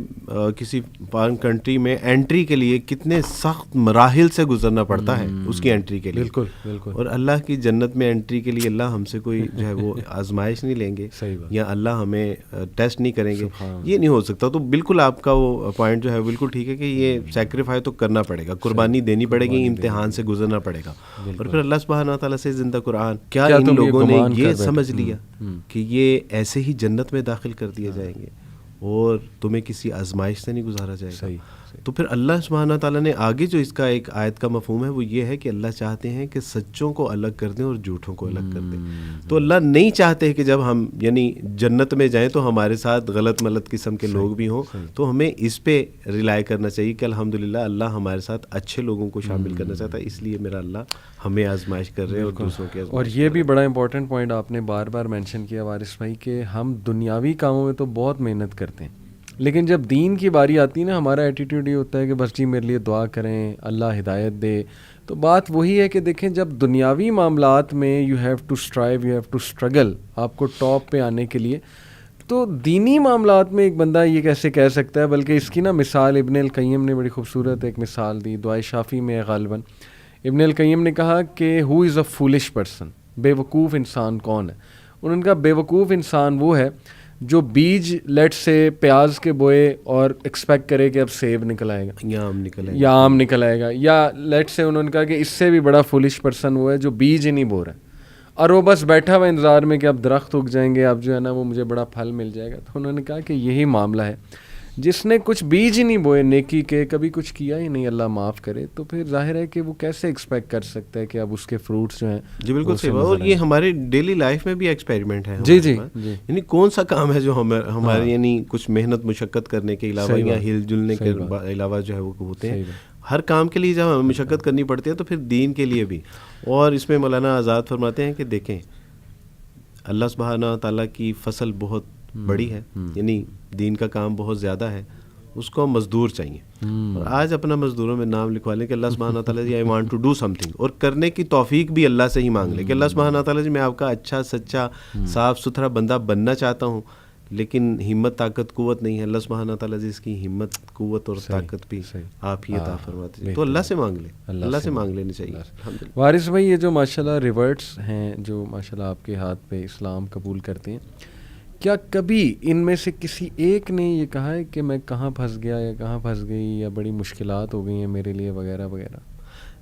کسی فارن کنٹری میں انٹری کے لیے کتنے سخت مراحل سے گزرنا پڑتا ہے اس کی انٹری کے لیے. بالکل بالکل. اور اللہ کی جنت میں انٹری کے لیے اللہ ہم سے کوئی جو ہے وہ آزمائش نہیں لیں گے یا اللہ ہمیں ٹیسٹ نہیں کریں گے, یہ نہیں ہو سکتا. تو بالکل آپ کا وہ پوائنٹ جو ہے بالکل ٹھیک ہے کہ یہ سیکریفائی تو کرنا پڑے گا, قربانی دینی پڑے گی, امتحان سے گزرنا پڑے گا. اور پھر اللہ سبحانہ تعالیٰ سے زندہ قرآن, کیا ان لوگوں نے یہ سمجھ لیا کہ یہ ایسے ہی جنت میں داخل کر دیے جائیں گے اور تمہیں کسی آزمائش سے نہیں گزارا جائے گا. تو پھر اللہ سبحانہ تعالیٰ نے آگے جو اس کا ایک آیت کا مفہوم ہے وہ یہ ہے کہ اللہ چاہتے ہیں کہ سچوں کو الگ کر دیں اور جھوٹوں کو الگ کر دیں. تو اللہ نہیں چاہتے کہ جب ہم یعنی جنت میں جائیں تو ہمارے ساتھ غلط ملت قسم کے لوگ بھی ہوں. تو ہمیں اس پہ ریلائی کرنا چاہیے کہ الحمدللہ اللہ ہمارے ساتھ اچھے لوگوں کو شامل کرنا چاہتا ہے, اس لیے میرا اللہ ہمیں آزمائش کر رہے ہیں اور دوسروں کے. اور یہ بھی بڑا امپورٹنٹ پوائنٹ آپ نے بار بار مینشن کیا وارث بھائی کہ ہم دنیاوی کاموں میں تو بہت محنت کرتے ہیں, لیکن جب دین کی باری آتی ہے نا, ہمارا ایٹیٹیوڈ یہ ہوتا ہے کہ بس جی میرے لیے دعا کریں, اللہ ہدایت دے. تو بات وہی ہے کہ دیکھیں جب دنیاوی معاملات میں you have to strive, you have to struggle, آپ کو ٹاپ پہ آنے کے لیے, تو دینی معاملات میں ایک بندہ یہ کیسے کہہ سکتا ہے. بلکہ اس کی نا مثال ابن القیم نے بڑی خوبصورت ایک مثال دی, دعائے شافی میں غالباً ابن القیم نے کہا کہ ہو از اے فولش پرسن, بے وقوف انسان کون ہے. انہوں نے کہا بے وقوف انسان وہ ہے جو بیج لیٹ سے پیاز کے بوئے اور ایکسپیکٹ کرے کہ اب سیب نکل آئے گا یا آم نکل آئے گا, یا لیٹ سے انہوں نے کہا کہ اس سے بھی بڑا فولش پرسن وہ ہے جو بیج ہی نہیں بو رہا ہے اور وہ بس بیٹھا ہوا انتظار میں کہ اب درخت اگ جائیں گے, اب جو ہے نا وہ مجھے بڑا پھل مل جائے گا. تو انہوں نے کہا کہ یہی معاملہ ہے, جس نے کچھ بیج ہی نہیں بوئے نیکی کے, کبھی کچھ کیا ہی نہیں, اللہ معاف کرے, تو پھر ظاہر ہے کہ وہ کیسے ایکسپیکٹ کر سکتا ہے کہ اب اس کے فروٹس جو ہیں. جی بالکل صحیح. اور یہ ہمارے ڈیلی لائف میں بھی ایکسپیریمنٹ ہے. جی جی. یعنی کون سا کام ہے جو ہمارے یعنی کچھ محنت مشقت کرنے کے علاوہ یا ہل جلنے کے علاوہ جو ہے وہ ہوتے ہیں. ہر کام کے لیے جب ہمیں مشقت کرنی پڑتی ہے تو پھر دین کے لیے بھی. اور اس میں مولانا آزاد فرماتے ہیں کہ دیکھیں اللہ سبحانہ تعالیٰ کی فصل بہت بڑی ہے, یعنی دین کا کام بہت زیادہ ہے, اس کو مزدور چاہیے. اور آج اپنا مزدوروں میں نام لکھوا لیں کہ اللہ سبحانہ تعالیٰ ji I want to do something, اور کرنے کی توفیق بھی اللہ سے ہی مانگ لیں کہ اللہ سبحانہ تعالیٰ جی میں آپ کا اچھا سچا صاف ستھرا بندہ بننا چاہتا ہوں, لیکن ہمت طاقت قوت نہیں ہے. اللہ سبحانہ تعالیٰ جی اس کی ہمت قوت اور طاقت بھی آپ ہی عطا فرماتے ہیں. تو اللہ سے مانگ لیں, اللہ سے مانگ لینی چاہیے. وارث بھائی یہ جو ماشاءاللہ ریورٹس ہیں جو ماشاءاللہ آپ کے ہاتھ پہ اسلام قبول کرتے ہیں, کیا کبھی ان میں سے کسی ایک نے یہ کہا ہے کہ میں کہاں پھنس گیا یا کہاں پھنس گئی یا بڑی مشکلات ہو گئی ہیں میرے لیے وغیرہ وغیرہ؟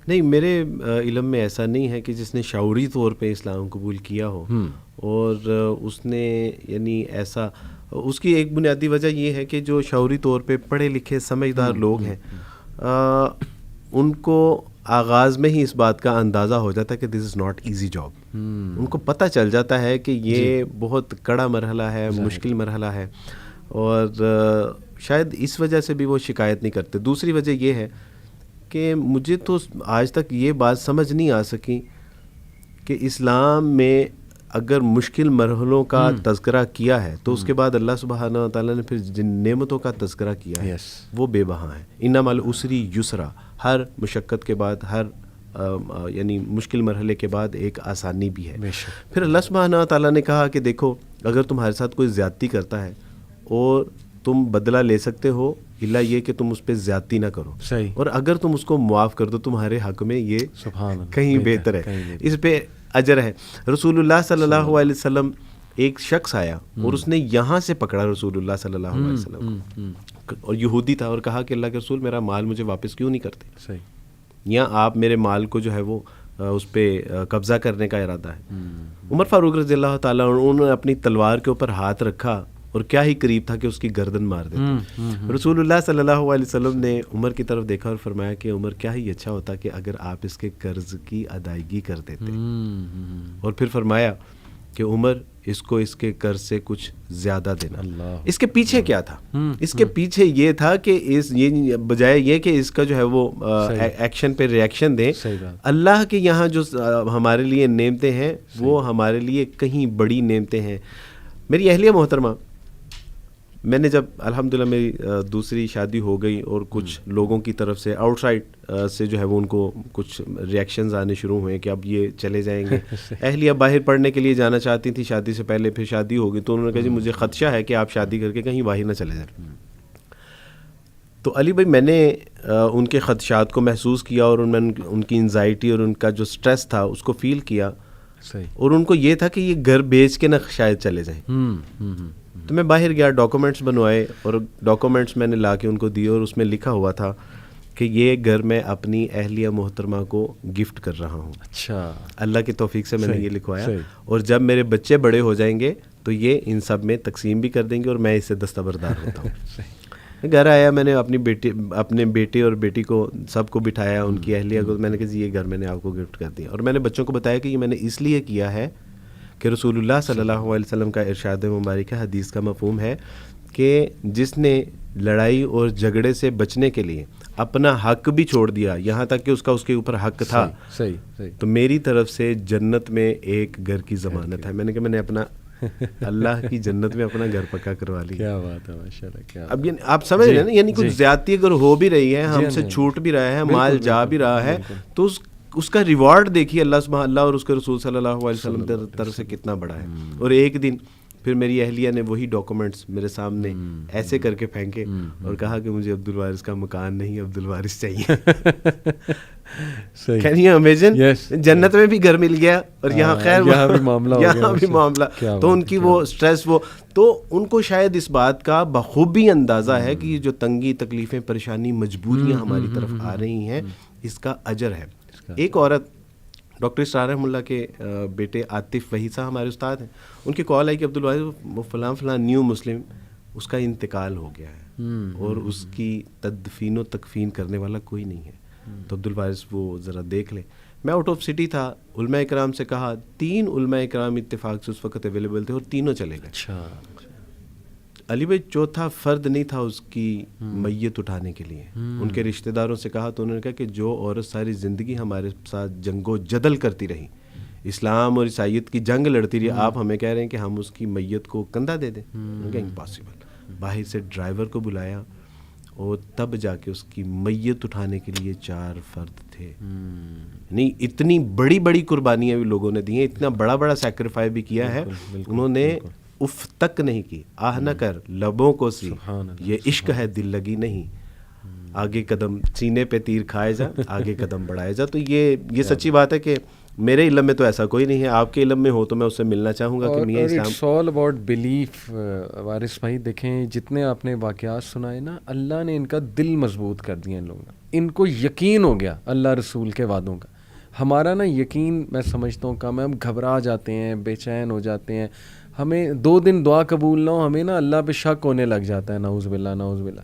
نہیں, میرے علم میں ایسا نہیں ہے کہ جس نے شعوری طور پہ اسلام قبول کیا ہو. اور اس نے یعنی ایسا, اس کی ایک بنیادی وجہ یہ ہے کہ جو شعوری طور پہ پڑھے لکھے سمجھدار لوگ ہیں ان کو آغاز میں ہی اس بات کا اندازہ ہو جاتا ہے کہ دس از ناٹ ایزی جاب. ان کو پتہ چل جاتا ہے کہ یہ بہت کڑا مرحلہ ہے, مشکل مرحلہ ہے, اور شاید اس وجہ سے بھی وہ شکایت نہیں کرتے. دوسری وجہ یہ ہے کہ مجھے تو آج تک یہ بات سمجھ نہیں آ سکی کہ اسلام میں اگر مشکل مرحلوں کا تذکرہ کیا ہے تو اس کے بعد اللہ سبحانہ و تعالیٰ نے پھر جن نعمتوں کا تذکرہ کیا ہے وہ بے بہا ہیں. ان مع العسر یسرا، ہر مشقت کے بعد، ہر یعنی مشکل مرحلے کے بعد ایک آسانی بھی ہے. پھر اللہ سبحانہ و تعالیٰ نے کہا کہ دیکھو اگر تمہارے ساتھ کوئی زیادتی کرتا ہے اور تم بدلہ لے سکتے ہو، الا یہ کہ تم اس پہ زیادتی نہ کرو، اور اگر تم اس کو معاف کر دو تمہارے حق میں یہ کہیں بہتر ہے، اس پہ اجر ہے. رسول اللہ صلی اللہ علیہ وسلم، ایک شخص آیا اور اس نے یہاں سے پکڑا رسول اللہ صلی اللہ علیہ وسلم کو، اور یہودی تھا، اور کہا کہ اللہ کے رسول میرا مال مجھے واپس کیوں نہیں کرتے، یا آپ میرے مال کو جو ہے وہ اس پہ قبضہ کرنے کا ارادہ ہے. عمر فاروق رضی اللہ تعالیٰ انہوں نے اپنی تلوار کے اوپر ہاتھ رکھا اور کیا ہی قریب تھا کہ اس کی گردن مار دیتے. رسول اللہ صلی اللہ علیہ وسلم نے عمر کی طرف دیکھا اور فرمایا کہ عمر کیا ہی اچھا ہوتا کہ اگر آپ اس کے قرض کی ادائیگی کر دیتے. اور پھر فرمایا کہ عمر اس کو اس کے قرض سے کچھ زیادہ دینا. اس کے پیچھے کیا تھا؟ اس کے پیچھے یہ تھا کہ یہ بجائے یہ کہ اس کا جو ہے وہ ایکشن پہ ریئیکشن دیں، اللہ کے یہاں جو ہمارے لیے نعمتیں ہیں وہ ہمارے لیے کہیں بڑی نعمتیں ہیں. میری اہلیہ محترمہ، میں نے جب الحمدللہ میری دوسری شادی ہو گئی اور کچھ لوگوں کی طرف سے آؤٹ سائڈ سے جو ہے وہ ان کو کچھ ریئیکشنز آنے شروع ہوئے کہ اب یہ چلے جائیں گے. اہلیہ باہر پڑھنے کے لیے جانا چاہتی تھی شادی سے پہلے، پھر شادی ہو گئی تو انہوں نے کہا جی مجھے خدشہ ہے کہ آپ شادی کر کے کہیں باہر نہ چلے جائیں. تو علی بھائی میں نے ان کے خدشات کو محسوس کیا اور ان کی انزائٹی اور ان کا جو سٹریس تھا اس کو فیل کیا، اور ان کو یہ تھا کہ یہ گھر بیچ کے نہ شاید چلے جائیں. تو میں باہر گیا، ڈاکومنٹس بنوائے اور ڈاکومنٹس میں نے لا کے ان کو دیے، اور اس میں لکھا ہوا تھا کہ یہ گھر میں اپنی اہلیہ محترمہ کو گفٹ کر رہا ہوں. اچھا، اللہ کی توفیق سے میں نے یہ لکھوایا، اور جب میرے بچے بڑے ہو جائیں گے تو یہ ان سب میں تقسیم بھی کر دیں گے اور میں اس سے دستبردار ہوتا ہوں. گھر آیا، میں نے اپنے بیٹے اور بیٹی کو سب کو بٹھایا، ان کی اہلیہ کو، میں نے کہا جی یہ گھر میں نے آپ کو گفٹ کر دیا. اور میں نے بچوں کو بتایا کہ یہ میں نے اس لیے کیا ہے کہ رسول اللہ صلی اللہ علیہ وسلم کا ارشاد مبارک ہے، حدیث کا مفہوم ہے کہ جس نے لڑائی اور جھگڑے سے بچنے کے لیے اپنا حق بھی چھوڑ دیا، یہاں تک کہ اس کا اس کے اوپر حق تھا، تو میری طرف سے جنت میں ایک گھر کی ضمانت ہے. میں نے کہا میں نے اپنا اللہ کی جنت میں اپنا گھر پکا کروا لیا. کیا بات ہے، ماشاءاللہ. کیا اب آپ سمجھ رہے ہیں نا، یعنی کچھ زیادتی اگر ہو بھی رہی ہے، ہم سے چھوٹ بھی رہا ہے، مال جا بھی رہا ہے، تو اس کا ریوارڈ دیکھیے اللہ اور اس کے رسول صلی اللہ علیہ وسلم کی طرف سے کتنا بڑا ہے. اور ایک دن پھر میری اہلیہ نے وہی ڈاکومنٹس میرے سامنے ایسے کر کے پھینکے اور کہا کہ مجھے عبد الوارث کا مکان نہیں، عبد الوارث چاہیے. Can you imagine؟ جنت میں بھی گھر مل گیا اور یہاں خیر یہاں بھی معاملہ. تو ان کی وہ سٹریس، وہ تو ان کو شاید اس بات کا بخوبی اندازہ ہے کہ یہ جو تنگی، تکلیفیں، پریشانی، مجبوریاں ہماری طرف آ رہی ہیں، اس کا اجر ہے. ایک عورت، ڈاکٹر اسرار رحمہ اللہ کے بیٹے عاطف وحید صاحب ہمارے استاد ہیں، ان کی کال آئی کہ عبدالوارث فلاں فلاں نیو مسلم، اس کا انتقال ہو گیا ہے اور اس کی تدفین و تکفین کرنے والا کوئی نہیں ہے، تو عبدالوارث وہ ذرا دیکھ لیں. میں آؤٹ آف سٹی تھا، علماء اکرام سے کہا، 3 علماء اکرام اتفاق سے اس وقت اویلیبل تھے اور تینوں چلے گئے. اچھا علی بھائی، چوتھا فرد نہیں تھا اس کی میت اٹھانے کے لیے. ان کے رشتہ داروں سے کہا تو انہوں نے کہا کہ جو عورت ساری زندگی ہمارے ساتھ جنگ و جدل کرتی رہی، اسلام اور عیسائیت کی جنگ لڑتی رہی، آپ ہمیں کہہ رہے ہیں کہ ہم اس کی میت کو کندھا دے دیں؟ انہوں نے کہا امپاسبل. باہر سے ڈرائیور کو بلایا اور تب جا کے اس کی میت اٹھانے کے لیے 4 فرد تھے. نہیں، اتنی بڑی بڑی قربانیاں بھی لوگوں نے دی ہیں، اتنا بڑا بڑا سیکریفائی بھی کیا ہے. انہوں نے اف تک نہیں کی، آہ نہ کر لبوں کو سی، یہ عشق ہے دل لگی نہیں، آگے قدم سینے پہ تیر کھائے جا، آگے قدم بڑھائے جا. تو یہ سچی بات ہے کہ میرے علم میں تو ایسا کوئی نہیں ہے، آپ کے علم میں ہو تو میں اس سے ملنا چاہوں گا کہ میاں اسلام. It's all about belief. Waris بھائی دیکھیں، جتنے آپ نے واقعات سنائے نا، اللہ نے ان کا دل مضبوط کر دیا. ان لوگوں کا، ان کو یقین ہو گیا اللہ رسول کے وعدوں کا. ہمارا نا یقین میں سمجھتا ہوں کم ہے، ہم گھبرا جاتے ہیں، بے چین ہو جاتے ہیں، ہمیں 2 دن دعا قبول نہ ہو ہمیں نا اللہ پہ شک ہونے لگ جاتا ہے. نعوذ باللہ، نعوذ باللہ.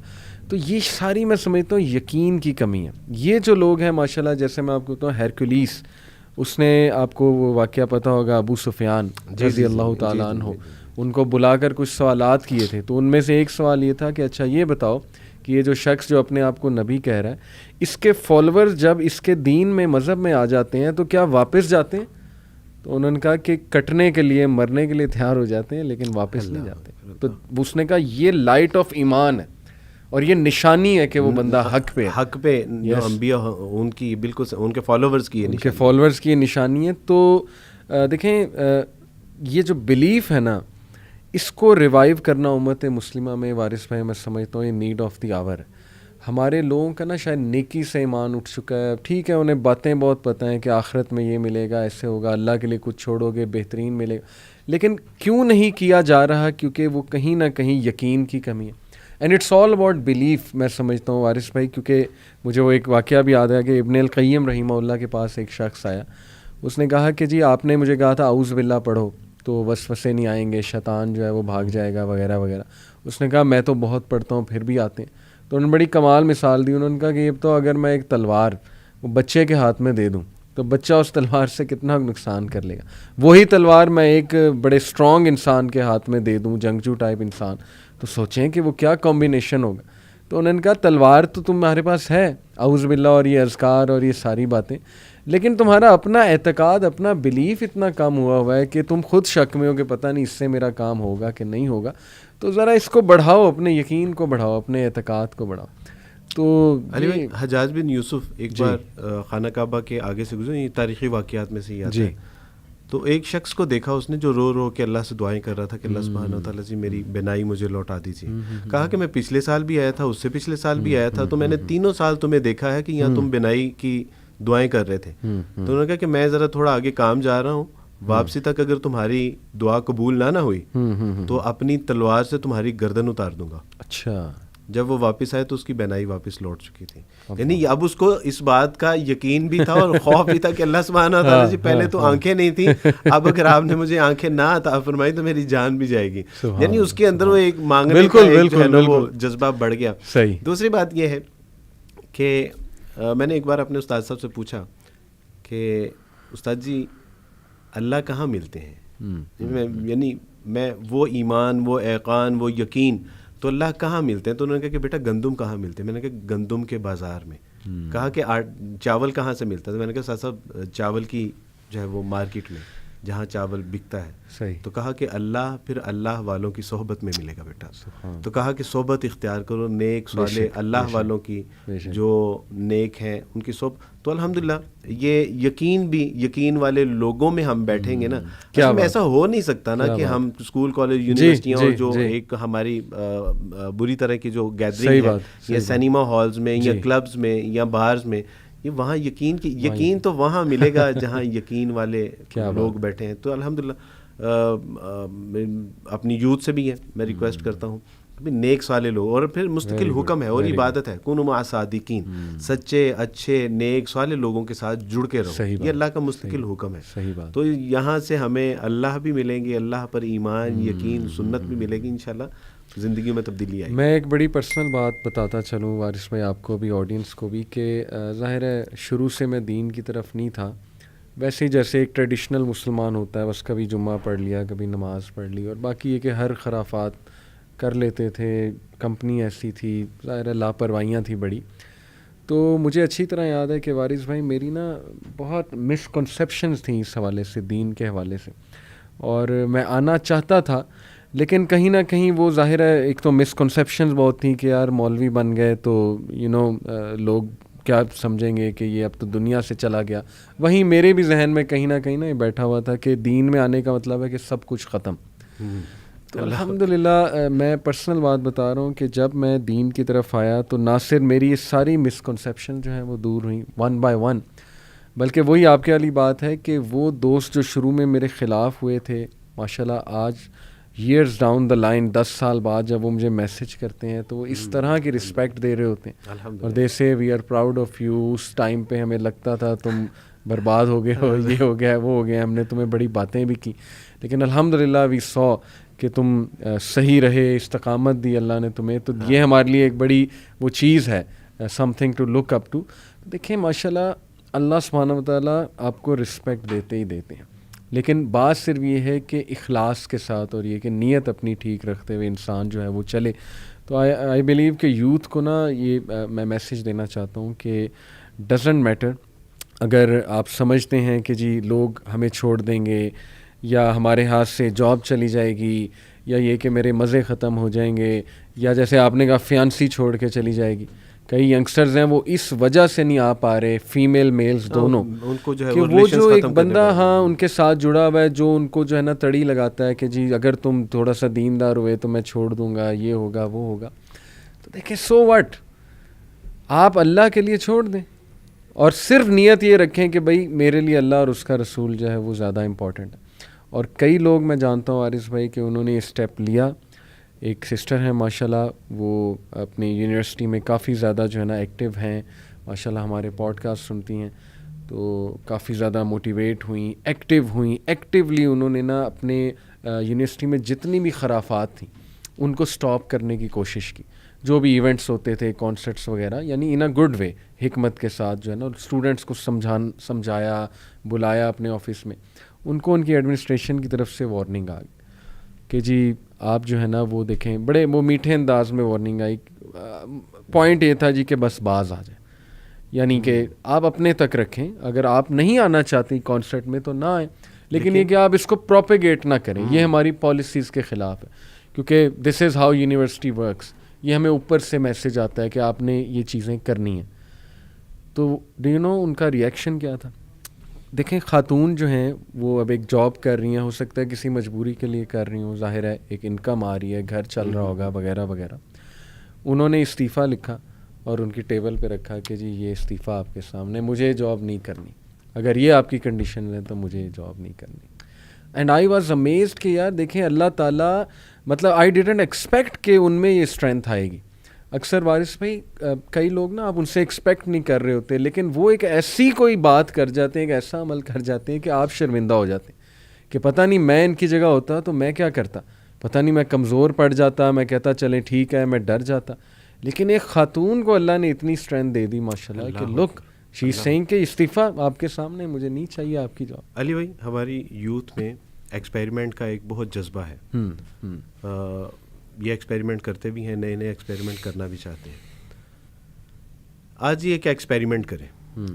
تو یہ ساری میں سمجھتا ہوں یقین کی کمی ہے. یہ جو لوگ ہیں ماشاءاللہ، جیسے میں آپ کو بتاؤں ہیرکولیس، اس نے، آپ کو وہ واقعہ پتہ ہوگا، ابو سفیان رضی اللہ تعالیٰ عنہ، ان کو بلا کر کچھ سوالات کیے تھے. تو ان میں سے ایک سوال یہ تھا کہ اچھا یہ بتاؤ کہ یہ جو شخص جو اپنے آپ کو نبی کہہ رہا ہے، اس کے فالوورز جب اس کے دین میں، مذہب میں آ جاتے ہیں تو کیا واپس جاتے ہیں؟ تو انہوں نے کہا کہ کٹنے کے لیے مرنے کے لیے تیار ہو جاتے ہیں لیکن واپس نہیں جاتے. تو اس نے کہا یہ لائٹ آف ایمان ہے اور یہ نشانی ہے کہ وہ بندہ حق پہ جو انبیاء ان کی بالکل ان کے فالوورز کی یہ نشانی ہے. تو دیکھیں یہ جو بلیف ہے نا اس کو ریوائیو کرنا امت مسلمہ میں وارث بھائی میں سمجھتا ہوں یہ نیڈ آف دی آور ہے. ہمارے لوگوں کا نا شاید نیکی سے ایمان اٹھ چکا ہے. ٹھیک ہے انہیں باتیں بہت پتہ ہیں کہ آخرت میں یہ ملے گا, ایسے ہوگا, اللہ کے لیے کچھ چھوڑو گے بہترین ملے گا, لیکن کیوں نہیں کیا جا رہا؟ کیونکہ وہ کہیں نہ کہیں یقین کی کمی ہے. And it's all about belief میں سمجھتا ہوں وارث بھائی, کیونکہ مجھے وہ ایک واقعہ بھی یاد ہے کہ ابن القیم رحمہ اللہ کے پاس ایک شخص آیا. اس نے کہا کہ جی آپ نے مجھے کہا تھا اعوذ باللہ پڑھو تو وسوسے نہیں آئیں گے, شیطان جو ہے وہ بھاگ جائے گا وغیرہ وغیرہ. اس نے کہا میں تو بہت پڑھتا ہوں پھر بھی آتے ہیں. تو انہوں نے بڑی کمال مثال دی. انہوں نے کہا کہ یہ تو اگر میں ایک تلوار وہ بچے کے ہاتھ میں دے دوں تو بچہ اس تلوار سے کتنا نقصان کر لے گا. وہی تلوار میں ایک بڑے اسٹرانگ انسان کے ہاتھ میں دے دوں, جنگجو ٹائپ انسان, تو سوچیں کہ وہ کیا کمبینیشن ہوگا. تو انہوں نے کہا تلوار تو تمہارے پاس ہے اعوذ باللہ اور یہ اذکار اور یہ ساری باتیں, لیکن تمہارا اپنا اعتقاد اپنا بلیف اتنا کم ہوا ہے کہ تم خود شک میں ہو کہ پتہ نہیں اس سے میرا کام ہوگا کہ نہیں ہوگا. تو ذرا اس کو بڑھاؤ, اپنے یقین کو بڑھاؤ, اپنے اعتقاد کو بڑھاؤ. تو علی بھائی حجاج بن یوسف ایک بار خانہ کعبہ کے آگے سے گزرے, یہ تاریخی واقعات میں سے ہی آتا ہے. تو ایک شخص کو دیکھا اس نے جو رو رو کے اللہ سے دعائیں کر رہا تھا کہ اللہ سبحانہ و تعالیٰ جی میری بینائی مجھے لوٹا دیجیے. کہا کہ میں پچھلے سال بھی آیا تھا, اس سے پچھلے سال بھی آیا تھا, تو میں نے 3 سال تمہیں دیکھا ہے کہ یہاں تم بینائی کی دعائیں کر رہے تھے. تو انہوں نے کہا کہ میں ذرا تھوڑا آگے کام جا رہا ہوں, واپسی تک اگر تمہاری دعا قبول نہ ہوئی تو اپنی تلوار سے تمہاری گردن اتار دوں گا. اچھا. جب وہ واپس آئے تو اس کی بینائی واپس لوٹ چکی تھی. یعنی اب اس کو اس بات کا یقین بھی تھا اور خوف بھی تھا کہ اللہ سبحانہ وتعالیٰ جی پہلے تو آنکھیں نہیں تھیں, اب اگر آپ نے مجھے آنکھیں نہ عطا فرمائی تو میری جان بھی جائے گی. یعنی اس کے اندر وہ ایک مانگنے کا وہ جذبہ بڑھ گیا. دوسری بات یہ ہے کہ میں نے ایک بار اپنے استاد صاحب سے پوچھا کہ استاد جی اللہ کہاں ملتے ہیں؟ یعنی میں وہ ایمان, وہ ایقان, وہ یقین تو اللہ کہاں ملتے ہیں؟ تو انہوں نے کہا کہ بیٹا گندم کہاں ملتے ہیں؟ میں نے کہا گندم کے بازار میں. کہا کہ چاول کہاں سے ملتا ہے؟ تو میں نے کہا صاحب چاول کی جو ہے وہ مارکیٹ میں جہاں چاول بکتا ہے. تو کہا کہ اللہ پھر اللہ والوں کی صحبت میں ملے گا بیٹا. تو کہا کہ صحبت اختیار کرو, نیک صالح اللہ والوں کی جو نیک ہیں ان کی صحبت. تو الحمدللہ یہ یقین بھی یقین والے لوگوں میں ہم بیٹھیں گے نا. اس میں ایسا ہو نہیں سکتا نا کہ ہم اسکول کالج یونیورسٹیاں اور جو ایک ہماری بری طرح کی جو گیدرنگ ہے یا سینما ہالز میں یا کلبز میں یا بارز میں, یہ وہاں یقین تو وہاں ملے گا جہاں یقین والے لوگ بیٹھے ہیں. تو الحمدللہ اپنی یوتھ سے بھی ہے میں ریکویسٹ کرتا ہوں نیک صالح لوگ, اور پھر مستقل حکم ہے اور عبادت ہے کونوا مع صادقین, سچے اچھے نیک صالح لوگوں کے ساتھ جڑ کے رہو, یہ اللہ کا مستقل حکم ہے. تو یہاں سے ہمیں اللہ بھی ملیں گے, اللہ پر ایمان یقین سنت بھی ملے گی, انشاءاللہ زندگی میں تبدیلی آئی. میں ایک بڑی پرسنل بات بتاتا چلوں وارث بھائی آپ کو بھی آڈینس کو بھی کہ ظاہر ہے شروع سے میں دین کی طرف نہیں تھا, ویسے ہی جیسے ایک ٹریڈیشنل مسلمان ہوتا ہے بس کبھی جمعہ پڑھ لیا کبھی نماز پڑھ لی اور باقی یہ کہ ہر خرافات کر لیتے تھے. کمپنی ایسی تھی, ظاہر ہے لاپرواہیاں تھی بڑی. تو مجھے اچھی طرح یاد ہے کہ وارث بھائی میری نا بہت مسکنسیپشنز تھیں اس حوالے سے, دین کے حوالے سے, اور میں آنا چاہتا تھا لیکن کہیں نہ کہیں وہ ظاہر ہے ایک تو مسکنسیپشنز بہت تھیں کہ یار مولوی بن گئے تو لوگ کیا سمجھیں گے کہ یہ اب تو دنیا سے چلا گیا. وہیں میرے بھی ذہن میں کہیں نہ کہیں یہ بیٹھا ہوا تھا کہ دین میں آنے کا مطلب ہے کہ سب کچھ ختم. تو الحمدللہ میں پرسنل بات بتا رہا ہوں کہ جب میں دین کی طرف آیا تو نہ صرف میری یہ ساری مسکنسیپشن جو ہیں وہ دور ہوئیں ون بائی ون, بلکہ وہی آپ کے والی بات ہے کہ وہ دوست جو شروع میں میرے خلاف ہوئے تھے ماشاءاللہ آج ایئرز ڈاؤن دا لائن 10 سال بعد جب وہ مجھے میسج کرتے ہیں تو وہ اس طرح کی رسپیکٹ دے رہے ہوتے ہیں اور they say we are proud of you. اس ٹائم پہ ہمیں لگتا تھا تم برباد ہو گئے ہو, یہ ہو گیا وہ ہو گیا, ہم نے تمہیں بڑی باتیں بھی کی لیکن الحمدللہ وی سو کہ تم صحیح رہے, استقامت دی اللہ نے تمہیں. تو یہ ہمارے لیے ایک بڑی وہ چیز ہے, something to look up to. دیکھیں ماشاءاللہ اللہ سبحانہ و تعالیٰ آپ کو رسپیکٹ دیتے ہی دیتے ہیں, لیکن بات صرف یہ ہے کہ اخلاص کے ساتھ اور یہ کہ نیت اپنی ٹھیک رکھتے ہوئے انسان جو ہے وہ چلے. تو آئی بلیو کہ یوتھ کو نا یہ میں میسیج دینا چاہتا ہوں کہ ڈزنٹ میٹر اگر آپ سمجھتے ہیں کہ جی لوگ ہمیں چھوڑ دیں گے یا ہمارے ہاتھ سے جاب چلی جائے گی یا یہ کہ میرے مزے ختم ہو جائیں گے یا جیسے آپ نے کہا فیانسی چھوڑ کے چلی جائے گی, کئی ینگسٹرز ہیں وہ اس وجہ سے نہیں آ پا رہے, فیمیل میلز دونوں, ان کو جو ہے کہ وہ جو ایک بندہ ہاں ان کے ساتھ جڑا ہوا ہے جو ان کو جو ہے نا تڑی لگاتا ہے کہ جی اگر تم تھوڑا سا دیندار ہوئے تو میں چھوڑ دوں گا, یہ ہوگا وہ ہوگا. تو دیکھیں سو وٹ, آپ اللہ کے لیے چھوڑ دیں اور صرف نیت یہ رکھیں کہ بھائی میرے لیے اللہ اور اس کا رسول جو ہے وہ زیادہ امپورٹنٹ ہے. اور کئی لوگ میں جانتا ہوں عارض بھائی کہ انہوں نے یہ اسٹیپ لیا. ایک سسٹر ہیں ماشاءاللہ, وہ اپنی یونیورسٹی میں کافی زیادہ جو ہے نا ایکٹیو ہیں ماشاءاللہ, ہمارے پوڈ کاسٹ سنتی ہیں, تو کافی زیادہ موٹیویٹ ہوئیں, ایکٹیو ہوئیں, ایکٹیولی انہوں نے نا اپنے یونیورسٹی میں جتنی بھی خرافات تھیں ان کو سٹاپ کرنے کی کوشش کی. جو بھی ایونٹس ہوتے تھے, کانسرٹس وغیرہ, یعنی ان اے گڈ وے, حکمت کے ساتھ جو ہے نا اسٹوڈنٹس کو سمجھایا, بلایا اپنے آفس میں. ان کو ان کی ایڈمنسٹریشن کی طرف سے وارننگ آ گئی کہ جی آپ جو ہے نا وہ دیکھیں, بڑے وہ میٹھے انداز میں وارننگ آئی. پوائنٹ یہ تھا جی کہ بس باز آ جائیں, یعنی کہ آپ اپنے تک رکھیں, اگر آپ نہیں آنا چاہتی کانسرٹ میں تو نہ آئیں, لیکن یہ کہ آپ اس کو پروپیگیٹ نہ کریں, یہ ہماری پالیسیز کے خلاف ہے, کیونکہ دس از ہاؤ یونیورسٹی ورکس. یہ ہمیں اوپر سے میسج آتا ہے کہ آپ نے یہ چیزیں کرنی ہیں. تو ڈو یو نو ان کا ریئیکشن کیا تھا؟ دیکھیں خاتون جو ہیں وہ اب ایک جاب کر رہی ہیں, ہو سکتا ہے کسی مجبوری کے لیے کر رہی ہوں, ظاہر ہے ایک انکم آ رہی ہے, گھر چل رہا ہوگا وغیرہ وغیرہ. انہوں نے استعفیٰ لکھا اور ان کی ٹیبل پہ رکھا کہ جی یہ استعفیٰ آپ کے سامنے, مجھے جاب نہیں کرنی, اگر یہ آپ کی کنڈیشن ہے تو مجھے جاب نہیں کرنی. اینڈ آئی واز امیزڈ کہ یار دیکھیں اللہ تعالیٰ, مطلب آئی ڈیڈنٹ ایکسپیکٹ کہ ان میں یہ اسٹرینتھ آئے گی. اکثر وارث بھائی کئی لوگ نا آپ ان سے ایکسپیکٹ نہیں کر رہے ہوتے, لیکن وہ ایک ایسی کوئی بات کر جاتے ہیں, ایک ایسا عمل کر جاتے ہیں کہ آپ شرمندہ ہو جاتے ہیں کہ پتہ نہیں میں ان کی جگہ ہوتا تو میں کیا کرتا, پتہ نہیں میں کمزور پڑ جاتا, میں کہتا چلیں ٹھیک ہے, میں ڈر جاتا. لیکن ایک خاتون کو اللہ نے اتنی اسٹرینتھ دے دی ماشاءاللہ کہ لک شی از سیئنگ کہ استعفیٰ آپ کے سامنے, مجھے نہیں چاہیے آپ کی جاب. علی بھائی, ہماری یوتھ میں ایکسپیریمنٹ کا ایک بہت جذبہ ہے. یہ ایکسپیریمنٹ کرتے بھی ہیں, نئے نئے ایکسپیریمنٹ کرنا بھی چاہتے ہیں. آج یہ ایک ایکسپیریمنٹ کریں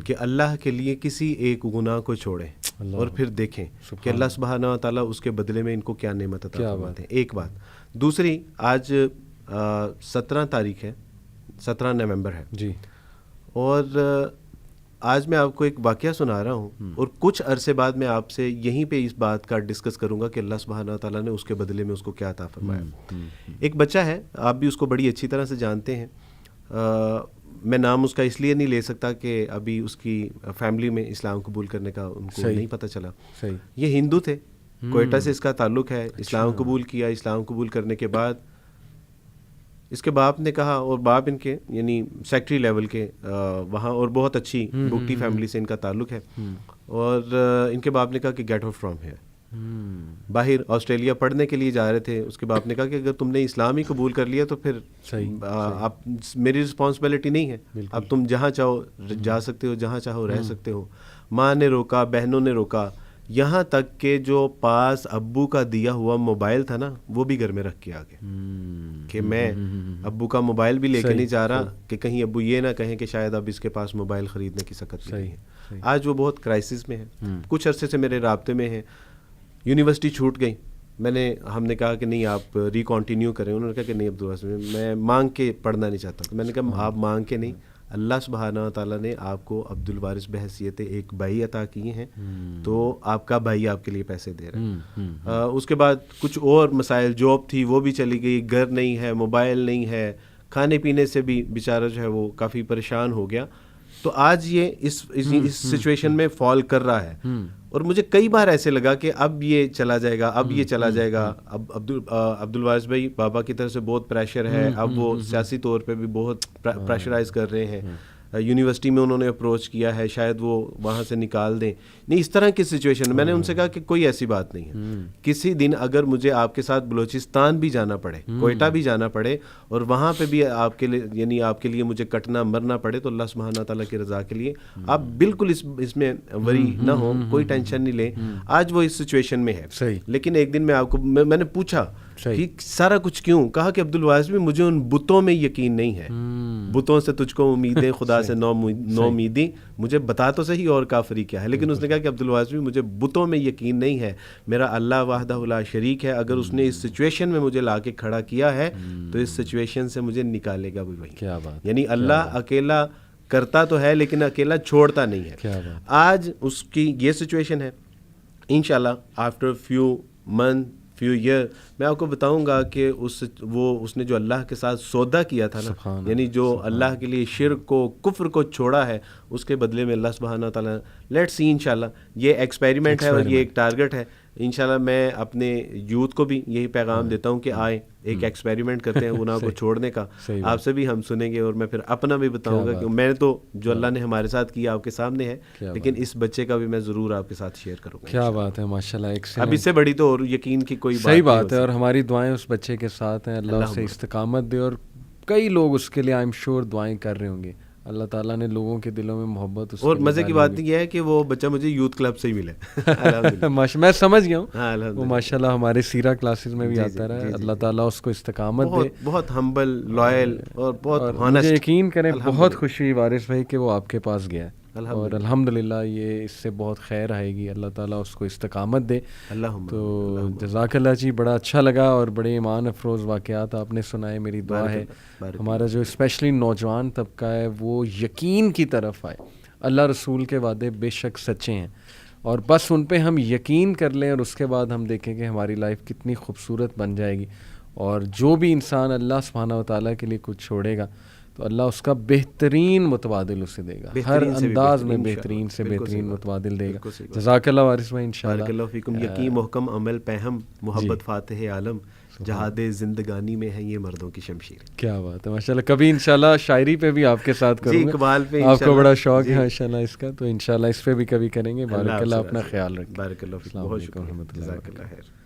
کہ اللہ کے لیے کسی ایک گناہ کو چھوڑیں اور پھر دیکھیں کہ اللہ سبحانہ و تعالیٰ اس کے بدلے میں ان کو کیا نعمت عطا فرماتے ہیں. ایک بات. دوسری, آج 17 تاریخ ہے, 17 نومبر ہے جی, اور آج میں آپ کو ایک واقعہ سنا رہا ہوں اور کچھ عرصے بعد میں آپ سے یہیں پہ اس بات کا ڈسکس کروں گا کہ اللہ سبحانہ و تعالیٰ نے اس کے بدلے میں اس کو کیا عطا فرمایا. ایک بچہ ہے, آپ بھی اس کو بڑی اچھی طرح سے جانتے ہیں, میں نام اس کا اس لیے نہیں لے سکتا کہ ابھی اس کی فیملی میں اسلام قبول کرنے کا ان کو نہیں پتہ چلا. یہ ہندو تھے, کوئٹہ سے اس کا تعلق ہے, اسلام قبول کیا. اسلام قبول کرنے کے بعد اس کے باپ نے کہا, اور باپ ان کے یعنی سیکٹری لیول کے وہاں, اور بہت اچھی بگٹی فیملی سے ان کا تعلق ہے, اور ان کے باپ نے کہا کہ گیٹ آؤٹ فرام ہیئر. باہر آسٹریلیا پڑھنے کے لیے جا رہے تھے. اس کے باپ نے کہا کہ اگر تم نے اسلام ہی قبول کر لیا تو پھر آپ میری رسپانسبلٹی نہیں ہے, اب تم جہاں چاہو جا سکتے ہو, جہاں چاہو رہ سکتے ہو. ماں نے روکا, بہنوں نے روکا, یہاں تک کہ جو پاس ابو کا دیا ہوا موبائل تھا نا وہ بھی گھر میں رکھ کے آ گئے کہ میں ابو کا موبائل بھی لے کے نہیں جا رہا کہ کہیں ابو یہ نہ کہیں کہ شاید اب اس کے پاس موبائل خریدنے کی سکت نہیں ہے. آج وہ بہت کرائسس میں ہے. کچھ عرصے سے میرے رابطے میں ہیں. یونیورسٹی چھوٹ گئی, ہم نے کہا کہ نہیں آپ ری کنٹینیو کریں. انہوں نے کہا کہ نہیں عبدالواسع, میں مانگ کے پڑھنا نہیں چاہتا. تو میں نے کہا آپ مانگ کے نہیں, اللہ سبحانہ و تعالیٰ نے آپ کو عبدالوارث بحیثیت ایک بھائی عطا کیے ہیں, تو آپ کا بھائی آپ کے لیے پیسے دے رہا ہے. اس کے بعد کچھ اور مسائل, جاب تھی وہ بھی چلی گئی, گھر نہیں ہے, موبائل نہیں ہے, کھانے پینے سے بھی بیچارہ جو ہے وہ کافی پریشان ہو گیا. تو آج یہ اس سچویشن میں فال کر رہا ہے. اور مجھے کئی بار ایسے لگا کہ اب یہ چلا جائے گا, اب یہ چلا جائے گا. اب عبدالوارث بھائی بابا کی طرف سے بہت پریشر ہے, اب وہ سیاسی طور پہ بھی بہت پریشرائز کر رہے ہیں. یونیورسٹی میں انہوں نے اپروچ کیا ہے, شاید وہ وہاں سے نکال دیں. نہیں, اس طرح کی سچویشن. میں نے ان سے کہا کہ کوئی ایسی بات نہیں ہے, کسی دن اگر مجھے آپ کے ساتھ بلوچستان بھی جانا پڑے, کوئٹہ بھی جانا پڑے, اور وہاں پہ بھی آپ کے لیے یعنی آپ کے لیے مجھے کٹنا مرنا پڑے, تو اللہ سبحانہ تعالیٰ کی رضا کے لیے آپ بالکل اس میں وری نہ ہو, کوئی ٹینشن نہیں لیں. آج وہ اس سچویشن میں ہے. لیکن ایک دن میں آپ کو میں نے پوچھا کہ سارا کچھ کیوں؟ کہا کہ عبدالواحد بھی مجھے ان بتوں میں یقین نہیں ہے، بتوں سے تجھ کو امیدیں، خدا سے نو امیدی، مجھے بتا تو صحیح اور کافری کیا ہے. لیکن اس نے کہا کہ عبدالواحد بھی مجھے بتوں میں یقین نہیں ہے، میرا اللہ وحدہ لا شریک ہے، اگر اس نے اس سچویشن میں مجھے لا کے کھڑا کیا ہے تو اس سچویشن سے مجھے نکالے گا بھی وہی. کیا بات، یعنی اللہ اکیلا کرتا تو ہے لیکن اکیلا چھوڑتا نہیں ہے. آج اس کی یہ سچویشن ہے. انشاءاللہ after few month few year میں آپ کو بتاؤں گا کہ اس نے جو اللہ کے ساتھ سودا کیا تھا نا، یعنی جو اللہ کے لیے شرک کو کفر کو چھوڑا ہے، اس کے بدلے میں اللہ سبحانہ تعالیٰ، لیٹس سی انشاءاللہ. یہ ایکسپیریمنٹ ہے اور یہ ایک ٹارگٹ ہے. انشاءاللہ میں اپنے یوتھ کو بھی یہی پیغام دیتا ہوں کہ آئیں ایک ایکسپیریمنٹ کرتے ہیں گناہ کو چھوڑنے کا. آپ سے بھی ہم سنیں گے اور میں پھر اپنا بھی بتاؤں گا کہ میں نے تو جو اللہ نے ہمارے ساتھ کیا آپ کے سامنے ہے، لیکن اس بچے کا بھی میں ضرور آپ کے ساتھ شیئر کروں گا. کیا بات ہے، ماشاءاللہ. اب اس سے بڑی تو اور یقین کی کوئی صحیح بات ہے. اور ہماری دعائیں اس بچے کے ساتھ ہیں، اللہ اسے استقامت دے، اور کئی لوگ اس کے لیے آئی ایم شیور دعائیں کر رہے ہوں گے. اللہ تعالیٰ نے لوگوں کے دلوں میں محبت. اور مزے کی بات یہ ہے کہ وہ بچہ مجھے یوتھ کلب سے ہی ملا. میں سمجھ گیا ہوں، وہ ماشاءاللہ ہمارے سیرہ کلاسز میں بھی آتا رہا ہے. اللہ تعالیٰ اس کو استقامت دے. بہت ہمبل، لائل اور بہت ہانسٹ. یقین کریں بہت خوشی ہوئی وارث بھائی کہ وہ آپ کے پاس گیا ہے، اور الحمدللہ یہ اس سے بہت خیر آئے گی. اللہ تعالیٰ اس کو استقامت دے. تو جزاک اللہ جی، بڑا اچھا لگا اور بڑے ایمان افروز واقعات آپ نے سنائے. میری دعا ہے ہمارا جو اسپیشلی نوجوان طبقہ ہے وہ یقین کی طرف آئے. اللہ رسول کے وعدے بے شک سچے ہیں، اور بس ان پہ ہم یقین کر لیں، اور اس کے بعد ہم دیکھیں کہ ہماری لائف کتنی خوبصورت بن جائے گی. اور جو بھی انسان اللہ سبحانہ و تعالیٰ کے لیے کچھ چھوڑے گا تو اللہ اس کا بہترین متبادل اسے دے گا، ہر انداز میں بہترین سے بہترین متبادل دے گا. جزاک اللہ وارث بھائی. انشاءاللہ بارک اللہ فیکم. یقین محکم عمل پہم، محبت فاتح عالم، جہاد زندگانی میں ہے یہ مردوں کی شمشیر. کیا بات ہے، ماشاءاللہ. کبھی انشاءاللہ شاعری پہ بھی آپ کے ساتھ کروں گا. اقبال پہ آپ کو بڑا شوق ہے ماشاءاللہ اس کا، تو انشاءاللہ اس پہ بھی کبھی کریں گے. بارک اللہ، اپنا خیال رکھیں. بارک اللہ فیکم. بہت شکریہ. جزاک اللہ خیر.